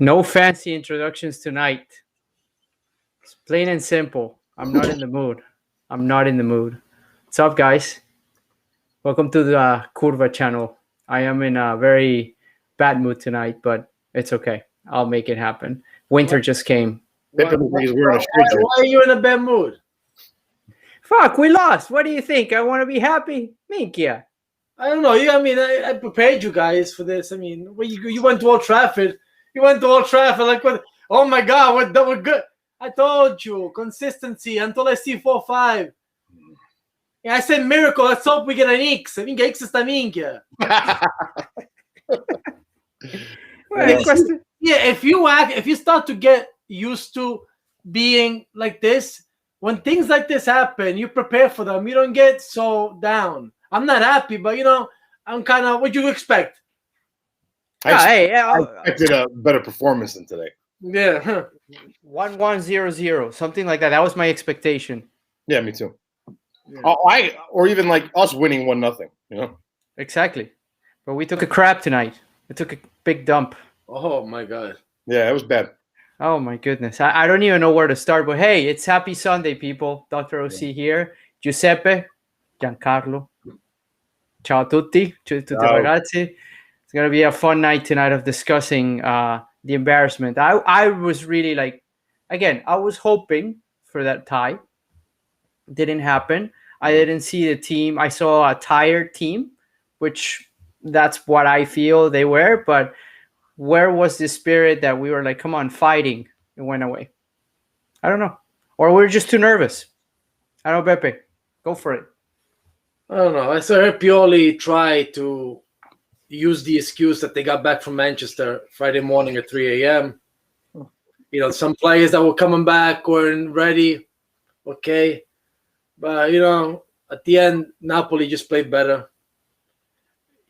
No fancy introductions tonight. It's plain and simple. I'm not in the mood. I'm not in the mood. What's up, guys? Welcome to the Curva channel. I am in a very bad mood tonight, but it's okay. I'll make it happen. Winter just came. Why are you in a bad mood? Fuck, we lost. What do you think? I want to be happy? Minkia. I don't know. I prepared you guys for this. I mean, you went to Old Trafford. You went to Old Trafford like what? Oh my God, we're good. I told you, consistency until I see 4-5. Yeah, I said miracle. Let's hope we get an X. I think X is the minchia. Yeah, if you start to get used to being like this, when things like this happen, you prepare for them. You don't get so down. I'm not happy, but I'm kind of. What you expect? I expected a better performance than today. Yeah. 1-1-0-0, something like that. That was my expectation. Yeah, me too. Yeah. Or even like us winning 1-0. Exactly. But we took a crap tonight. We took a big dump. Oh my God. Yeah, it was bad. Oh my goodness. I don't even know where to start. But hey, it's Happy Sunday, people. Dr. OC here. Giuseppe, Giancarlo. Ciao a tutti. Ciao a tutti ragazzi. It's gonna be a fun night tonight of discussing the embarrassment. I was really I was hoping for that tie. Didn't happen. I didn't see the team. I saw a tired team, which that's what I feel they were. But where was the spirit that we were like, come on, fighting? It went away. I don't know. Or we were just too nervous. I don't know, Pepe. Go for it. I don't know. I saw Pioli try to use the excuse that they got back from Manchester Friday morning at 3 a.m. Some players that were coming back weren't ready. Okay. But, at the end, Napoli just played better.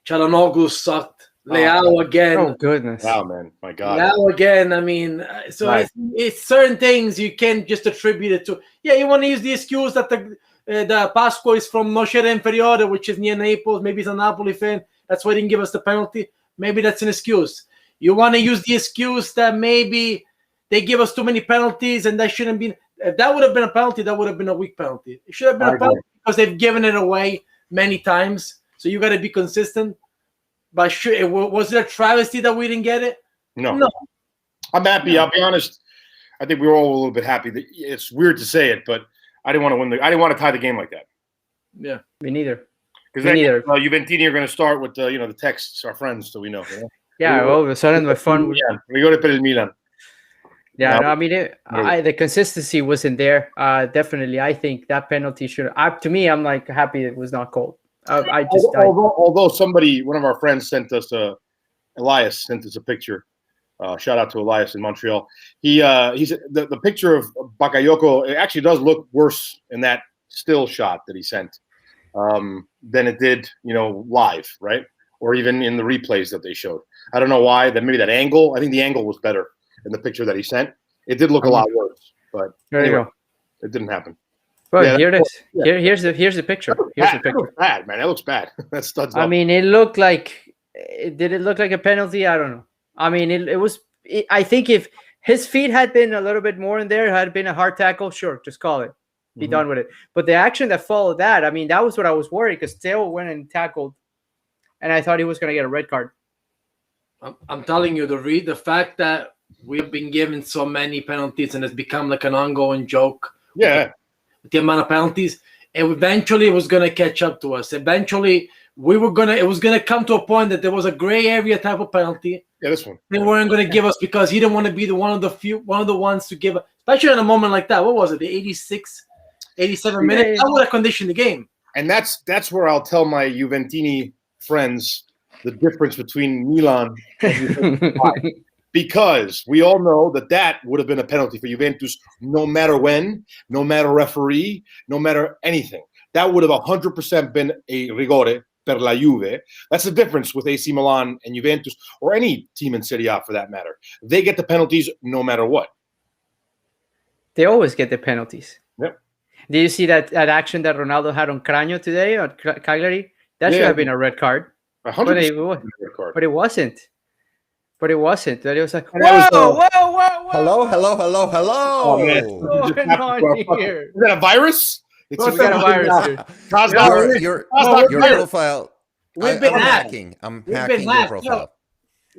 Çalhanoğlu sucked. Leao again. Oh, goodness. Wow, man. My God. Leao again. I mean, so nice. It's certain things you can't just attribute it to. Yeah, you want to use the excuse that the Pasqua is from Nocera Inferiore, which is near Naples. Maybe he's a Napoli fan. That's why he didn't give us the penalty. Maybe that's an excuse. You want to use the excuse that maybe they give us too many penalties and that shouldn't be. If that would have been a penalty, that would have been a weak penalty. It should have been a penalty because they've given it away many times. So you got to be consistent. But was it a travesty that we didn't get it? No. I'm happy. I'll be honest. I think we were all a little bit happy. It's weird to say it, but I didn't want to win. I didn't want to tie the game like that. Yeah, me neither. Because then Juventini are going to start with the texts, our friends, so we know. Yeah, all of a sudden my fun. We go to per il Milan. Yeah, no, I mean, the consistency wasn't there. Definitely, I think that penalty should. To me, I'm like happy it was not called. Although one of our friends sent us Elias sent us a picture. Shout out to Elias in Montreal. He said the picture of Bakayoko, it actually does look worse in that still shot that he sent than it did, live, right? Or even in the replays that they showed. I don't know why. Maybe that angle. I think the angle was better in the picture that he sent. It did look a lot worse, but there you go. It didn't happen. Well, here it is. Yeah. Here's the picture. Here's the picture. That looks bad, man. That looks bad. That's studs. I mean, it looked like. Did it look like a penalty? I don't know. I mean, it was. I think if his feet had been a little bit more in there, had been a hard tackle, sure, just call it. Be done with it. But the action that followed that, I mean, that was what I was worried because Theo went and tackled, and I thought he was going to get a red card. I'm telling you, the fact that we've been given so many penalties and it's become like an ongoing joke. Yeah. With the amount of penalties, and eventually it was going to catch up to us. Eventually, it was going to come to a point that there was a gray area type of penalty. Yeah, this one. They weren't going to give us because he didn't want to be one of the ones to give, especially in a moment like that. What was it? The 86, 87 minutes? That would have conditioned the game. And that's where I'll tell my Juventini friends the difference between Milan and Juventus. Because we all know that would have been a penalty for Juventus no matter when, no matter referee, no matter anything. That would have 100% been a rigore per la Juve. That's the difference with AC Milan and Juventus, or any team in Serie A for that matter. They get the penalties no matter what. They always get the penalties. Yep. Did you see that action that Ronaldo had on Cranio today on Cagliari? That should have been a red card. 100% red card. But it wasn't. but it wasn't. That it was like, And that whoa, was, whoa, whoa, whoa. Hello, hello, hello, Oh man, hello. What's going on here? Is that a virus? It's We got a virus here. Your we're- profile. We've been I'm hacked. hacking. I'm We've hacking been your hacked. profile.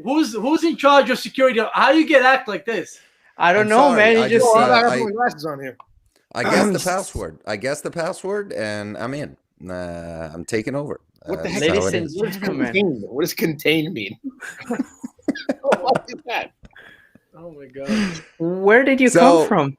Who's in charge of security? How you get hacked like this? I don't I'm know, sorry, man. You I just just, I gotta I- put my glasses on here. I guess the password. I guess the password, and I'm in. I'm taking over. What the heck, That's how Ladies it and is. gentlemen. Contain? What does contain mean? What is that? Oh my god! Where did you So- come from?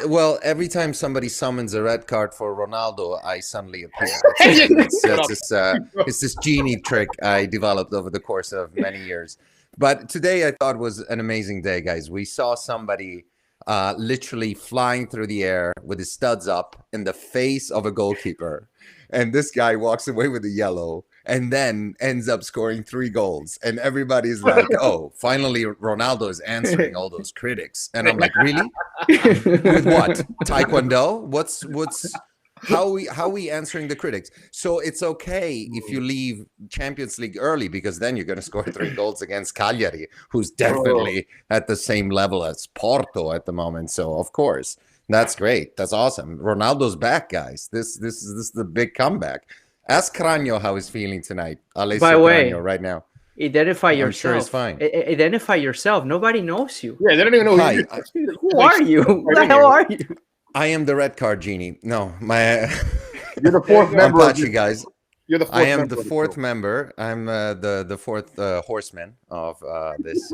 Well, every time somebody summons a red card for Ronaldo, I suddenly appear. It's this genie trick I developed over the course of many years. But today I thought was an amazing day, guys. We saw somebody literally flying through the air with his studs up in the face of a goalkeeper. And this guy walks away with a yellow and then ends up scoring 3 goals. And everybody's like, oh, finally Ronaldo is answering all those critics. And I'm like, really? With what? Taekwondo? How are we answering the critics? So it's okay if you leave Champions League early, because then you're going to score 3 goals against Cagliari, who's definitely at the same level as Porto at the moment. So of course, that's great. That's awesome. Ronaldo's back, guys. This is the big comeback. Ask Cranio how he's feeling tonight. Alessio By the way, Cranio right now. Identify I'm yourself. sure he's fine. Identify yourself. Nobody knows you. Yeah, they don't even know Hi, Who are you? Who the hell are you? I am the red card genie. No, my You're the fourth I'm member. Pachi, guys. You're the fourth I am member the of fourth show. member. I'm the fourth horseman of this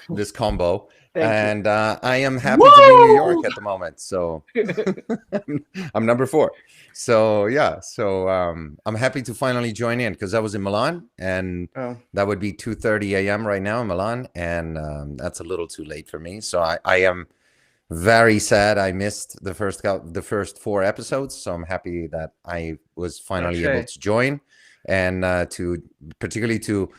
this combo, Thank you. and I am happy to be in New York at the moment. So I'm number 4. So yeah, so I'm happy to finally join in, because I was in Milan, and Oh. that would be 2:30 a.m. right now in Milan, and that's a little too late for me. So I am very sad I missed the first 4 episodes. So I'm happy that I was finally able to join, and particularly to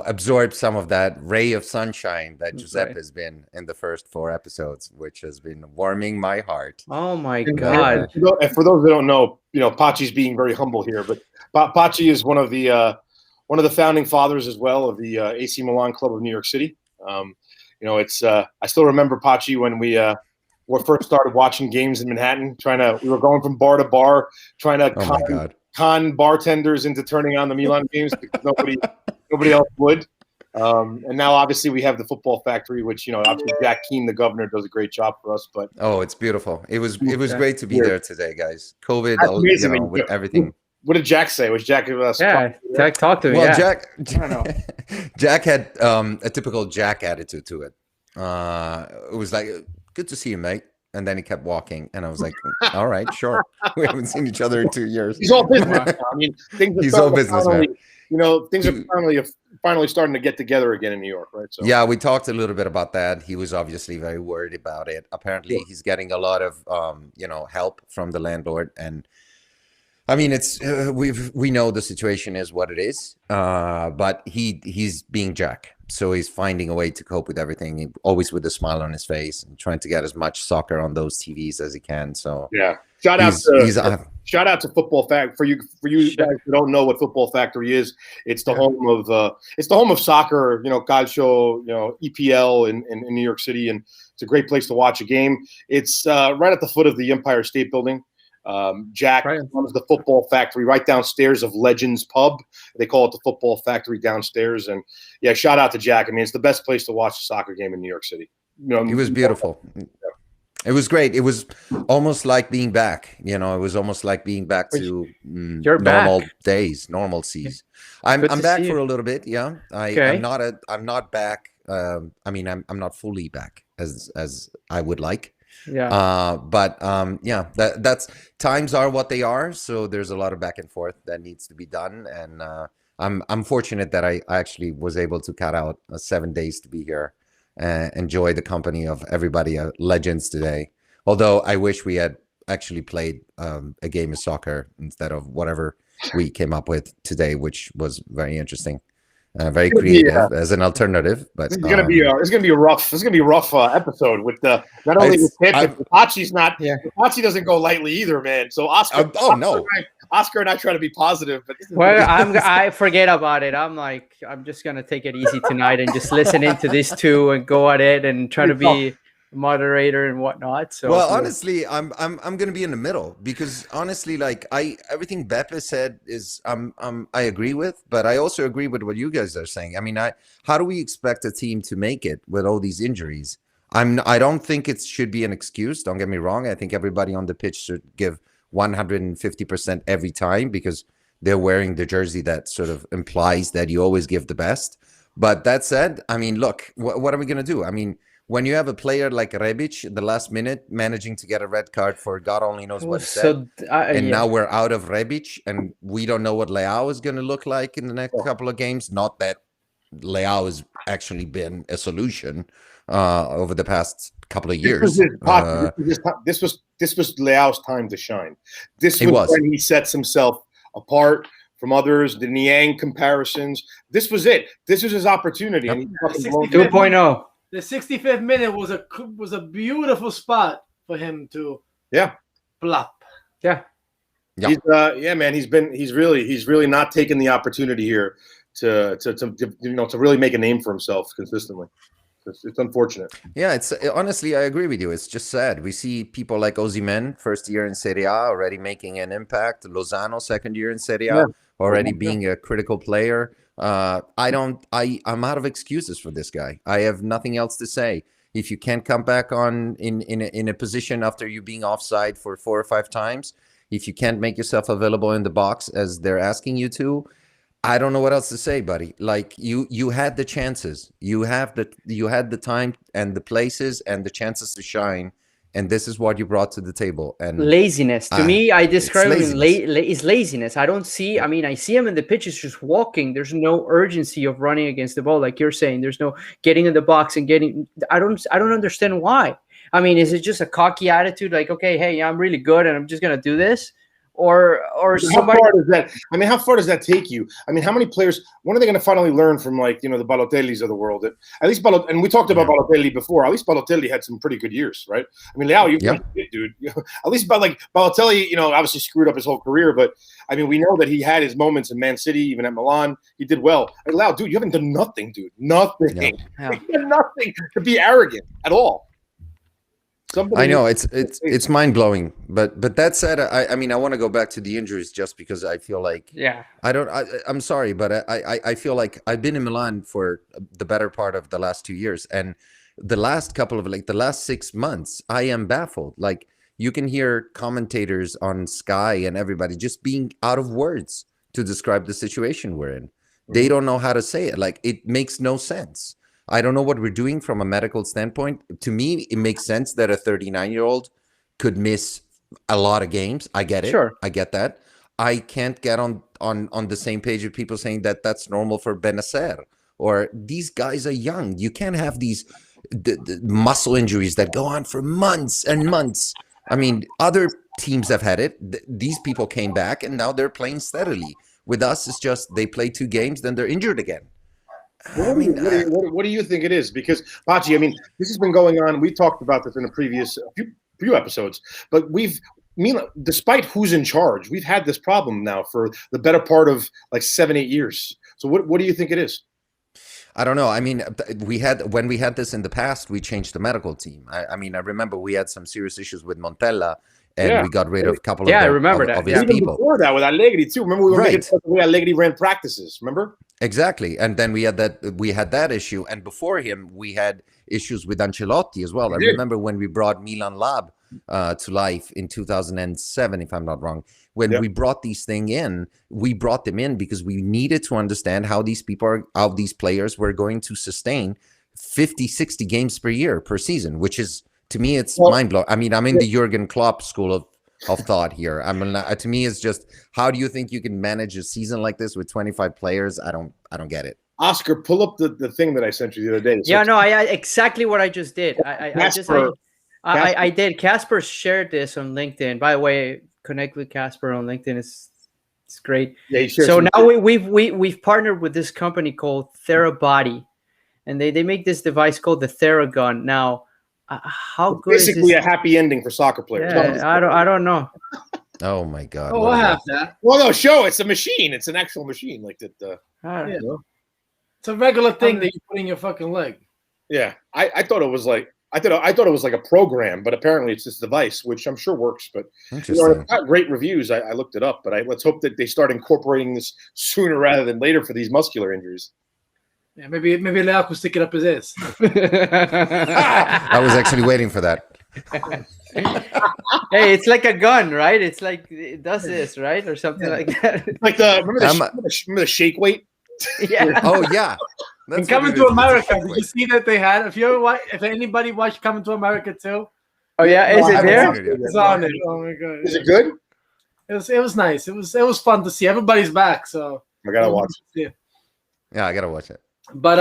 absorb some of that ray of sunshine that Giuseppe has been in the first 4 episodes, which has been warming my heart. Oh my And God. for those that don't know, Pachi's being very humble here, but Pachi is one of the founding fathers as well of the AC Milan Club of New York City. It's I still remember Pachi when we first started watching games in Manhattan. We were going from bar to bar, trying to con bartenders into turning on the Milan games, because nobody else would. And now obviously we have the Football Factory, which obviously Jack Keane, the governor, does a great job for us. But it's beautiful. It was great to be there today, guys. COVID, amazing. with everything. What did Jack say? Was Jack? Jack talked to me. Well, yeah. Jack had a typical Jack attitude to it. It was like, good to see you, mate. And then he kept walking, and I was like, all right, sure. We haven't seen each other in 2 years. He's all business now. I mean, he's all business, man. Things are finally starting to get together again in New York, right? So yeah, we talked a little bit about that. He was obviously very worried about it. Apparently, he's getting a lot of help from the landlord, and I mean, it's we know the situation is what it is, but he's being Jack, so he's finding a way to cope with everything, always with a smile on his face, and trying to get as much soccer on those TVs as he can. So yeah, shout out to Football Factory for you guys who don't know what Football Factory is. It's the home of soccer, calcio, EPL in New York City, and it's a great place to watch a game. It's right at the foot of the Empire State Building. Jack runs the Football Factory right downstairs of Legends Pub. They call it the Football Factory downstairs. And yeah, shout out to Jack. I mean, it's the best place to watch a soccer game in New York City. It was beautiful. It was great. It was almost like being back. It was almost like being back to normal days, normalcies. I'm back for a little bit. Yeah, I'm not back. I mean, I'm not fully back as I would like. Yeah. That's times are what they are. So there's a lot of back and forth that needs to be done, and I'm fortunate that I actually was able to cut out 7 days to be here and enjoy the company of everybody, legends today. Although I wish we had actually played a game of soccer instead of whatever we came up with today, which was very interesting. Very creative as an alternative, but it's gonna be a rough episode with not only with Pip, but Pachi's not. Yeah. Pachi doesn't go lightly either, man. So Oscar, Oscar and I try to be positive, but this is Well, I forget about it. I'm just gonna take it easy tonight and just listen into these two and go at it and try to be moderator and whatnot. So well, honestly, I'm gonna be in the middle because honestly, like everything Beppe said is I agree with, but I also agree with what you guys are saying. I mean, how do we expect a team to make it with all these injuries? I don't think it should be an excuse. Don't get me wrong. I think everybody on the pitch should give 150% every time because they're wearing the jersey that sort of implies that you always give the best. But that said, I mean, look, what are we gonna do? I mean, when you have a player like Rebic at the last minute managing to get a red card for God only knows what he said, and now we're out of Rebic and we don't know what Leao is going to look like in the next couple of games. Not that Leao has actually been a solution over the past couple of years. This was Leao's time to shine. This was when he sets himself apart from others, the Niang comparisons. This was it. This was his opportunity. Yep. And he 2.0. The 65th minute was a beautiful spot for him to plop. Yeah. He's man, he's really not taking the opportunity here to really make a name for himself consistently. It's unfortunate. Yeah, honestly, I agree with you. It's just sad. We see people like Osimhen, first year in Serie A, already making an impact. Lozano, second year in Serie A, already being a critical player. I'm out of excuses for this guy. I have nothing else to say. If you can't come back on in a position after you being offside for 4 or 5 times, if you can't make yourself available in the box as they're asking you to, I don't know what else to say, buddy. Like you had the chances, you had the time and the places and the chances to shine, and this is what you brought to the table. And laziness. To me, I describe it as laziness. I don't see. I mean, I see him in the pitches just walking. There's no urgency of running against the ball, like you're saying. There's no getting in the box and getting. I don't understand why. I mean, is it just a cocky attitude, like, okay, hey, I'm really good and I'm just gonna do this? Or somebody. How far does that? I mean, how far does that take you? I mean, how many players? When are they going to finally learn from, like, the Balotellis of the world? At least and we talked about Balotelli before. At least Balotelli had some pretty good years, right? I mean, Leao, dude. At least Balotelli, obviously screwed up his whole career, but I mean, we know that he had his moments in Man City, even at Milan. He did well. Like, Leao, dude, you haven't done nothing, dude. Nothing. Yeah. You done nothing to be arrogant at all. I know it's mind blowing, but that said, I mean, I want to go back to the injuries just because I feel like I'm sorry, but I feel like I've been in Milan for the better part of the last 2 years, and the last couple of the last 6 months, I am baffled. Like, you can hear commentators on Sky and everybody just being out of words to describe the situation we're in. They don't know how to say it. Like, it makes no sense. I don't know what we're doing from a medical standpoint. To me, it makes sense that a 39-year-old could miss a lot of games. I get it. Sure. I get that. I can't get on the same page with people saying that that's normal for Benacer, or these guys are young. You can't have these the muscle injuries that go on for months and months. I mean, other teams have had it. These people came back and now they're playing steadily. With us, it's just they play 2 games, then they're injured again. What do you think it is? Because, Pachi, I mean, this has been going on. We talked about this in a previous few episodes, but despite who's in charge, we've had this problem now for the better part of like 7-8 years. So what do you think it is? I don't know. I mean, when we had this in the past, we changed the medical team. I mean, I remember we had some serious issues with Montella. And we got rid of a couple of his people. Before that with Allegri too. Remember, we were making the way Allegri ran practices. Remember? Exactly. And then we had that issue. And before him, we had issues with Ancelotti as well. I remember when we brought Milan Lab to life in 2007, if I'm not wrong. When we brought these things in, we brought them in because we needed to understand how these players were going to sustain 50, 60 games per season, which is, to me, it's mind-blowing. I mean, I'm in the Jurgen Klopp school of thought here. To me, it's just, how do you think you can manage a season like this with 25 players? I don't get it. Oscar, pull up the thing that I sent you the other day. I exactly what I just did. I did. Casper shared this on LinkedIn. By the way, connect with Casper on LinkedIn. It's great. Yeah, he shared. So now we've partnered with this company called TheraBody, and they make this device called the TheraGun. Now, how good basically is this? A happy ending for soccer players. Yeah, I don't know. Oh my God! Oh, what I is have that? that. Well, no, show it's a machine. It's an actual machine, like that. Ah, Yeah. It's a regular thing that you put in your fucking leg. Yeah, I thought it was like I thought it was like a program, but apparently it's this device, which I'm sure works. But Interesting. it's got great reviews. I looked it up, but let's hope that they start incorporating this sooner rather than later for these muscular injuries. Yeah, maybe Leo could stick it up his ass. I was actually waiting for that. Hey, it's like a gun, right? It's like it does this, right, or something like that. Like remember the shake weight? Yeah. Oh yeah. And That's Coming what it to is. It's a America, shake did you weight. see that they had? If anybody watched Coming to America too, Oh yeah, is I it haven't there? watched it yet. it's on it. Oh my god, Is it good? It was nice. It was fun to see. Everybody's back, so I gotta watch it. Yeah. Yeah, I gotta watch it. But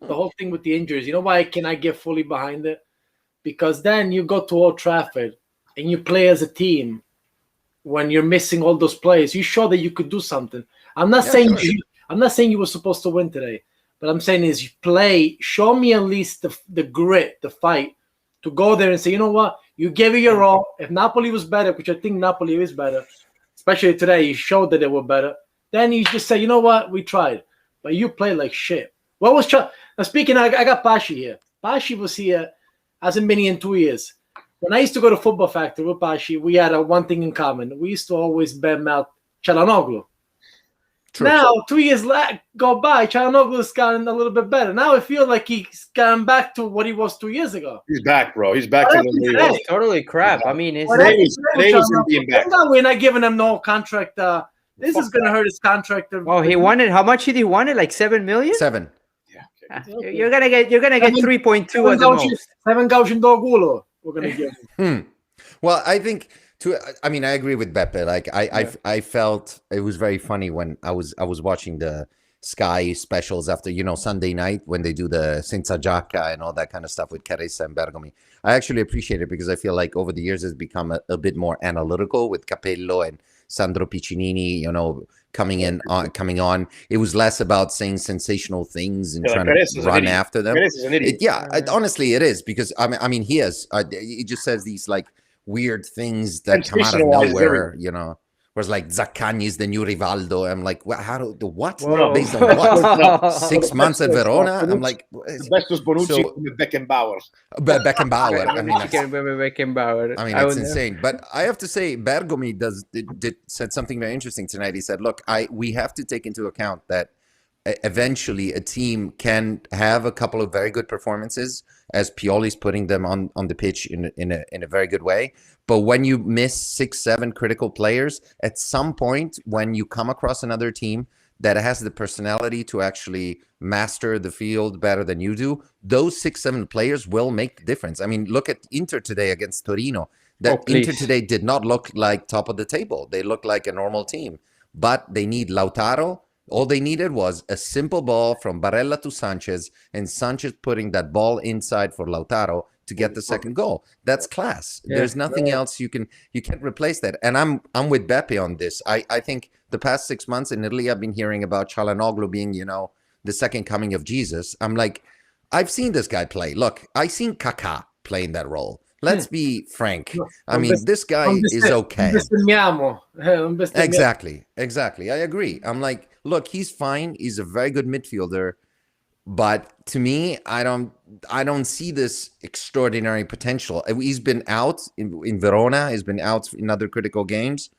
the whole thing with the injuries, you know why can I get fully behind it? Because then you go to Old Trafford and you play as a team. When you're missing all those players, you show that you could do something. I'm not saying sure. I'm not saying you were supposed to win today, but I'm saying is you play. Show me at least the grit, the fight to go there and say, you know what, you gave it your all. If Napoli was better, which I think Napoli is better, especially today, you showed that they were better. Then you just say, you know what, we tried, but you played like shit. What was now speaking? I got Pashi here. Pashi was here, hasn't been here in 2 years. When I used to go to Football Factory with Pashi, we had one thing in common. We used to always badmouth Çalhanoğlu. True. Now, 2 years go by, Çalhanoğlu's gotten a little bit better. Now I feel like he's gotten back to what he was 2 years ago. He's back, bro. He's back to the way he was. It's totally crap. I mean, it's Today was him being back. We're not giving him no contract. This is going to hurt his contract. Oh, he wanted. How much did he want it? Like 7 million? 7. You're gonna get 3.2 at the most. 7 goals in Dogulo. We're going to give him. Well, I think I mean, I agree with Beppe. Like I felt it was very funny when I was watching the Sky specials after, Sunday night when they do the Senza Giacca and all that kind of stuff with Caressa and Bergomi. I actually appreciate it because I feel like over the years it's become a bit more analytical with Capello and Sandro Piccinini, coming on. It was less about saying sensational things and trying to run after them. Is an idiot. Honestly, it is because I mean, he just says these like weird things that come out of nowhere, Whereas like Zaccagni is the new Rivaldo. I'm like, what? Whoa. Based on what? 6 months at Verona? I'm like, the best was Bonucci with Beckenbauer. Beckenbauer. I mean, Beckenbauer. That's insane. But I have to say, Bergomi said something very interesting tonight. He said, "Look, we have to take into account that eventually a team can have a couple of very good performances as Pioli's putting them on the pitch in a very good way. But when you miss 6-7 critical players, at some point when you come across another team that has the personality to actually master the field better than you do, those 6-7 players will make the difference. I mean, look at Inter today against Torino. Inter today did not look like top of the table. They looked like a normal team, but they need Lautaro. All they needed was a simple ball from Barella to Sanchez, and Sanchez putting that ball inside for Lautaro to get the second goal. That's class. Yeah. There's nothing else you can't replace that. And I'm with Beppe on this. I think the past 6 months in Italy, I've been hearing about Çalhanoğlu being, the second coming of Jesus. I'm like, I've seen this guy play. Look, I seen Kaká play in that role. Let's be frank. I mean, this guy is okay. Exactly. I agree. I'm like, look, he's fine. He's a very good midfielder. But to me, I don't see this extraordinary potential. He's been out in Verona. He's been out in other critical games.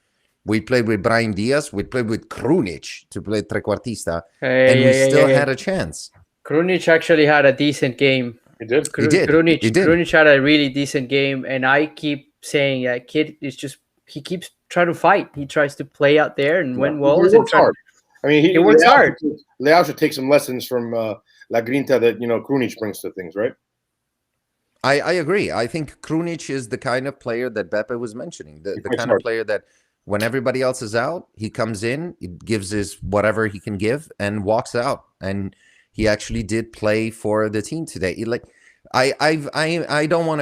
We played with Brahim Diaz. We played with Krunic to play trequartista. And we still had a chance. Krunic actually had a decent game. He did. Krunic had a really decent game. And I keep saying that kid is he keeps trying to fight. He tries to play out there and win walls. He works hard. I mean, he works hard. Leao should take some lessons from La Grinta that Krunic brings to things, right? I agree. I think Krunic is the kind of player that Beppe was mentioning. The kind of player that when everybody else is out, he comes in, he gives his whatever he can give, and walks out. And he actually did play for the team today. I don't want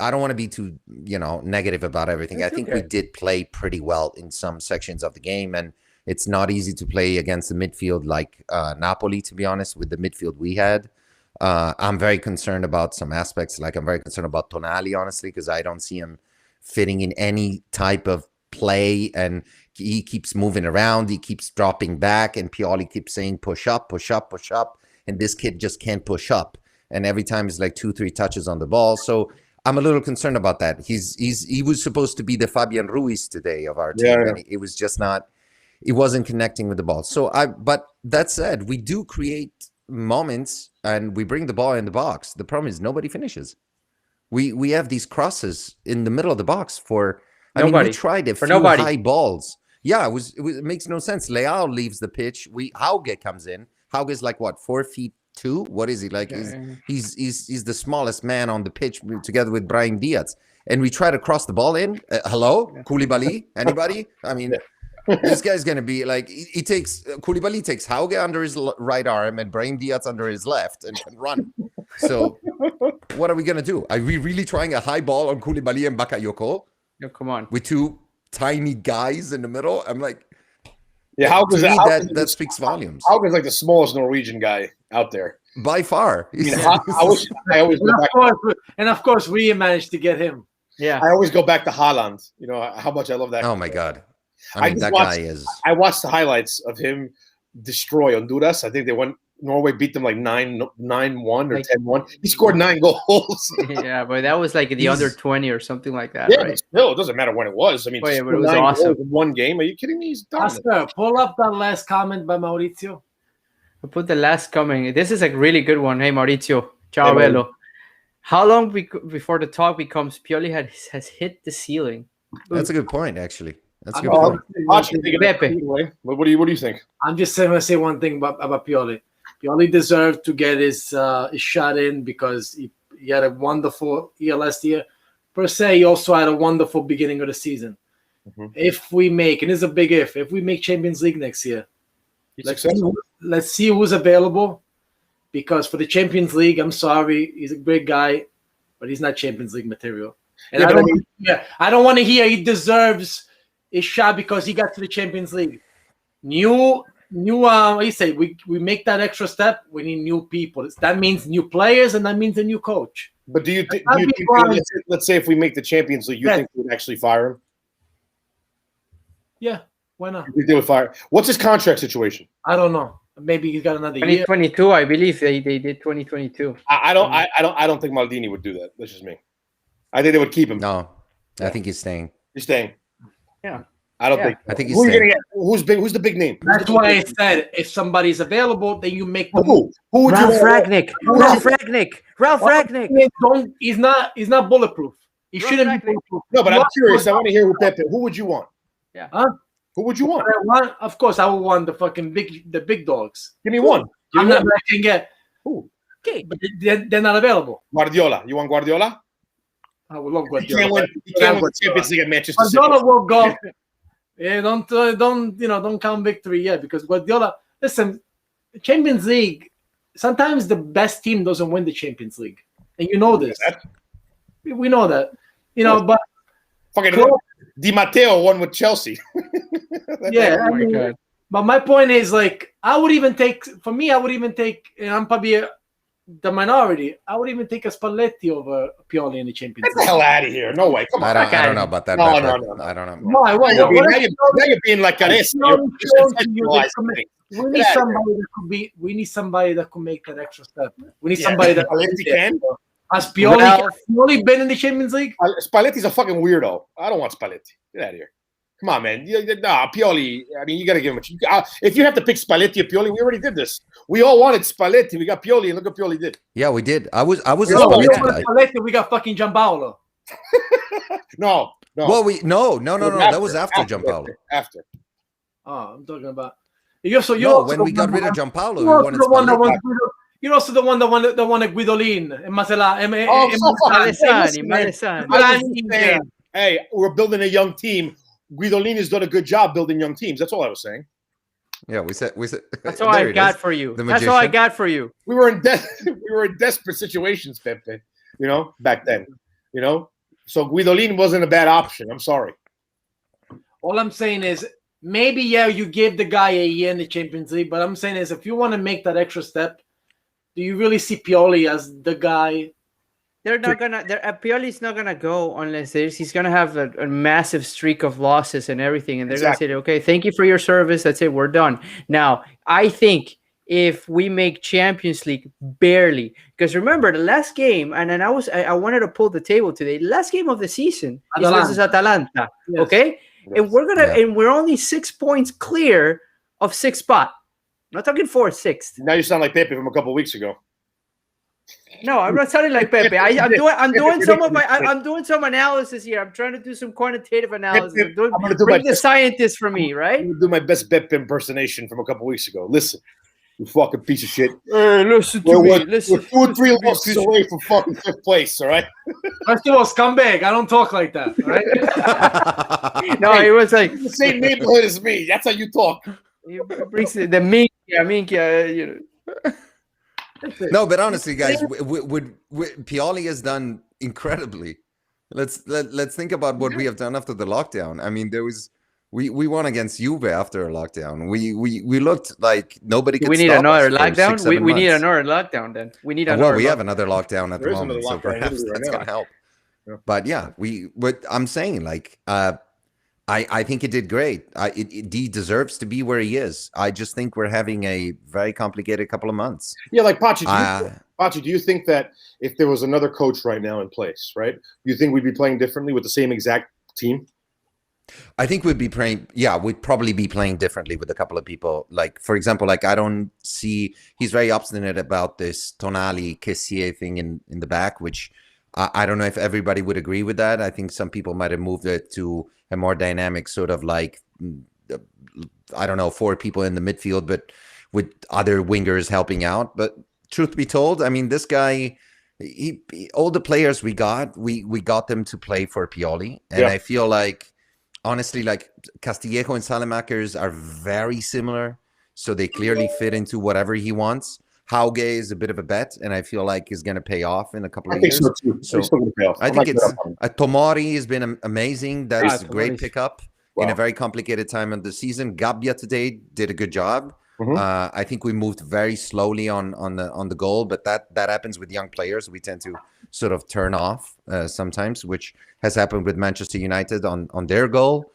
to be too negative about everything. I think we did play pretty well in some sections of the game, and it's not easy to play against the midfield like Napoli, to be honest, with the midfield we had. I'm very concerned about some aspects. Like I'm very concerned about Tonali, honestly, because I don't see him fitting in any type of play, and he keeps moving around. He keeps dropping back, and Pioli keeps saying, push up, push up, push up. And this kid just can't push up. And every time it's like 2-3 touches on the ball. So I'm a little concerned about that. He was supposed to be the Fabian Ruiz today of our team, and it was just not. It wasn't connecting with the ball. But that said, we do create moments and we bring the ball in the box. The problem is nobody finishes. We have these crosses in the middle of the box I mean, we tried a few high balls. Yeah, it makes no sense. Leao leaves the pitch. Hauge comes in. Hauge's like what, 4'2"? What is he like? He's the smallest man on the pitch together with Brahim Diaz. And we try to cross the ball in. Hello, Koulibaly? Anybody? I mean, this guy's gonna be like Koulibaly takes Hauge under his right arm and Brahim Diaz under his left and can run. So what are we gonna do? Are we really trying a high ball on Koulibaly and Bakayoko? No, come on. With two tiny guys in the middle? I'm like, that speaks volumes. Hauge's like the smallest Norwegian guy out there by far. I always go back. And of course, we managed to get him. Yeah, I always go back to Haaland. You know how much I love that. Oh my god! I mean, guy is. I watched the highlights of him destroy Honduras. I think Norway beat them like 9-1 or 10-1. He scored 9 goals. Yeah, but that was like the under 20 or something like that. Yeah, right? but still, it doesn't matter when it was. I mean, but it was awesome. In one game. Are you kidding me? He's done. Oscar, pull up that last comment by Maurizio. I put the last comment. This is a really good one. Hey, Maurizio. Ciao, bello. How long before the talk becomes Pioli has hit the ceiling? That's a good point, actually. That's a good point. Pepe. What do you think? I'm just going to say one thing about Pioli. Pioli deserved to get his shot in because he had a wonderful year last year. Per se, he also had a wonderful beginning of the season. Mm-hmm. If we make, and it's a big if we make Champions League next year, let's see who's available. Because for the Champions League, I'm sorry, he's a great guy, but he's not Champions League material. And I don't want to hear he deserves a shot because he got to the Champions League. You say we make that extra step. We need new people. That means new players, and that means a new coach. But do you think? Let's say if we make the Champions League, you think we would actually fire him? Yeah, why not? You think they would fire? What's his contract situation? I don't know. Maybe he's got another 2022, year. I believe they did 2022. I don't think Maldini would do that. That's just me. I think they would keep him. No, I think he's staying. He's staying. Yeah. I don't think. I think he's staying. Who's the big name? That's why I said if somebody's available, then you make the move. Who would Ralph Ragnick. Ralph Ragnick. He's not bulletproof. He shouldn't be bulletproof. No, but I'm curious. I want to hear with Pepe. Who would you want? Yeah. Huh? Who would you want? Of course, I would want the fucking big dogs. Give me one. I'm not going to get. Who? Okay, but they're not available. Guardiola. You want Guardiola? I would love Guardiola. He can't win Champions League at Manchester City. Guardiola will go. Yeah, don't count victory yet because Guardiola. Listen, Champions League. Sometimes the best team doesn't win the Champions League, and you know this. We know that. But fucking Di Matteo won with Chelsea. Yeah, but my point is, like, I would even take, and I'm probably the minority, I would even take a Spalletti over Pioli in the Champions League. Get the hell out of here. No way. Come on. I don't know about that. No. I don't know. No, I won't. Now you're being like this. We need somebody that could make that extra step. We need somebody that can. Has Pioli been in the Champions League? Spalletti's a fucking weirdo. I don't want Spalletti. Get out of here. Come on, man. Pioli. I mean, you got to give him if you have to pick Spalletti or Pioli, we already did this. We all wanted Spalletti. We got Pioli, and look what Pioli did. Yeah, we did. I was a Spalletti. We got fucking Gianpaolo. No. Well, that was after Gianpaolo. After. Oh, I'm talking about. When we got rid of Gianpaolo, we wanted Spalletti. You're also the one that wanted Guidolin and Malesani. Hey, we're building a young team. Guidolin has done a good job building young teams. That's all I was saying. Yeah, we said. That's all I got for you. That's all I got for you. We were in desperate situations, Pepe. Back then. So Guidolin wasn't a bad option. I'm sorry. All I'm saying is maybe you give the guy a year in the Champions League, but I'm saying is if you want to make that extra step, do you really see Pioli as the guy they're not gonna. Pioli's not gonna go unless he's gonna have a massive streak of losses and everything, and they're gonna say, "Okay, thank you for your service. That's it. We're done." Now, I think if we make Champions League barely, because remember the last game, and then I wanted to pull the table today. Last game of the season is versus Atalanta. Yes. Okay, and we're only 6 points clear of sixth spot. I'm not talking 4th, 6th. Now you sound like Pepe from a couple of weeks ago. No, I'm not sounding like Pepe. I'm doing some analysis here. I'm trying to do some quantitative analysis. I'm going to bring the scientist for me, right? I'm going to do my best Pepe impersonation from a couple of weeks ago. Listen, you fucking piece of shit. Listen to me. Listen. We're 2 or 3 losses away from fucking 5th place, all right? First of all, scumbag. I don't talk like that, all right? No, it was like the same neighborhood as me. That's how you talk. He brings the minkia, you know. No, but honestly, guys, Pioli has done incredibly. Let's think about what we have done after the lockdown. I mean, we won against Juve after a lockdown. We looked like nobody could. We need stop another us lockdown. for 6-7 We need months. another lockdown. Then we need another. Well, we have another lockdown at the moment, so perhaps right that's now. gonna help. Yeah. But yeah, what I'm saying, like, I think it did great. He deserves to be where he is. I just think we're having a very complicated couple of months. Yeah, like Pachi, do you think that if there was another coach right now in place, right, do you think we'd be playing differently with the same exact team? I think we'd be playing. Yeah, we'd probably be playing differently with a couple of people. Like, for example, like I don't see. He's very obstinate about this Tonali Kessié thing in the back, which I don't know if everybody would agree with that. I think some people might have moved it to a more dynamic sort of like, I don't know, 4 people in the midfield, but with other wingers helping out. But truth be told, I mean, this guy, all the players we got them to play for Pioli. And I feel like, honestly, like Castillejo and Salamakers are very similar. So they clearly fit into whatever he wants. Hauge is a bit of a bet, and I feel like is going to pay off in a couple of years. So I think it's Tomori has been amazing. That's a great pickup in a very complicated time of the season. Gabbia today did a good job. I think we moved very slowly on the goal, but that happens with young players. We tend to sort of turn off sometimes, which has happened with Manchester United on their goal,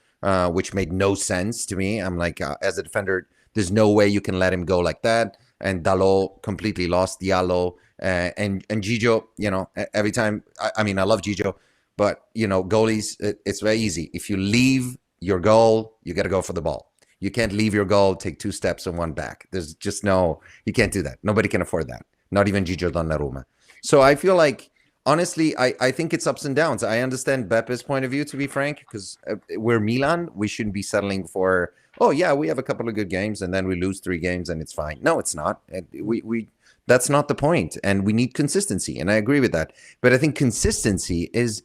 which made no sense to me. I'm like, as a defender, there's no way you can let him go like that. And Dalot completely lost Diallo, and Gigio, you know, every time, I mean, I love Gigio, but, you know, goalies, it's very easy. If you leave your goal, you got to go for the ball. You can't leave your goal, take 2 steps and 1 back. There's just you can't do that. Nobody can afford that. Not even Gigio Donnarumma. So I feel like, honestly, I think it's ups and downs. I understand Bepp's point of view, to be frank, because we're Milan. We shouldn't be settling for, oh yeah, we have a couple of good games and then we lose 3 games and it's fine. No, it's not. We that's not the point. And we need consistency. And I agree with that. But I think consistency is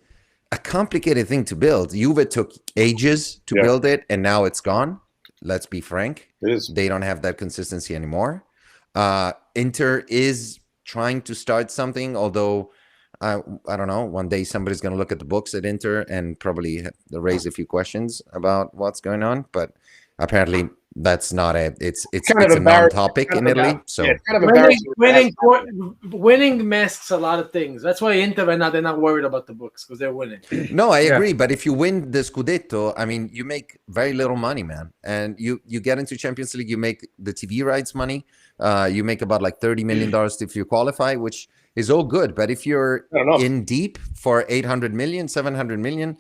a complicated thing to build. Juve took ages to build it, and now it's gone. Let's be frank. It is. They don't have that consistency anymore. Inter is trying to start something, although I don't know. One day somebody's going to look at the books at Inter and probably raise a few questions about what's going on. But apparently that's not it's a non-topic in Italy. So it's kind of embarrassing. Winning masks a lot of things. That's why Inter right now, they're not worried about the books because they're winning. No, I agree. But if you win the Scudetto, I mean, you make very little money, man. And you get into Champions League, you make the TV rights money. You make about like $30 million if you qualify, which is all good. But if you're in deep for 800 million, 700 million,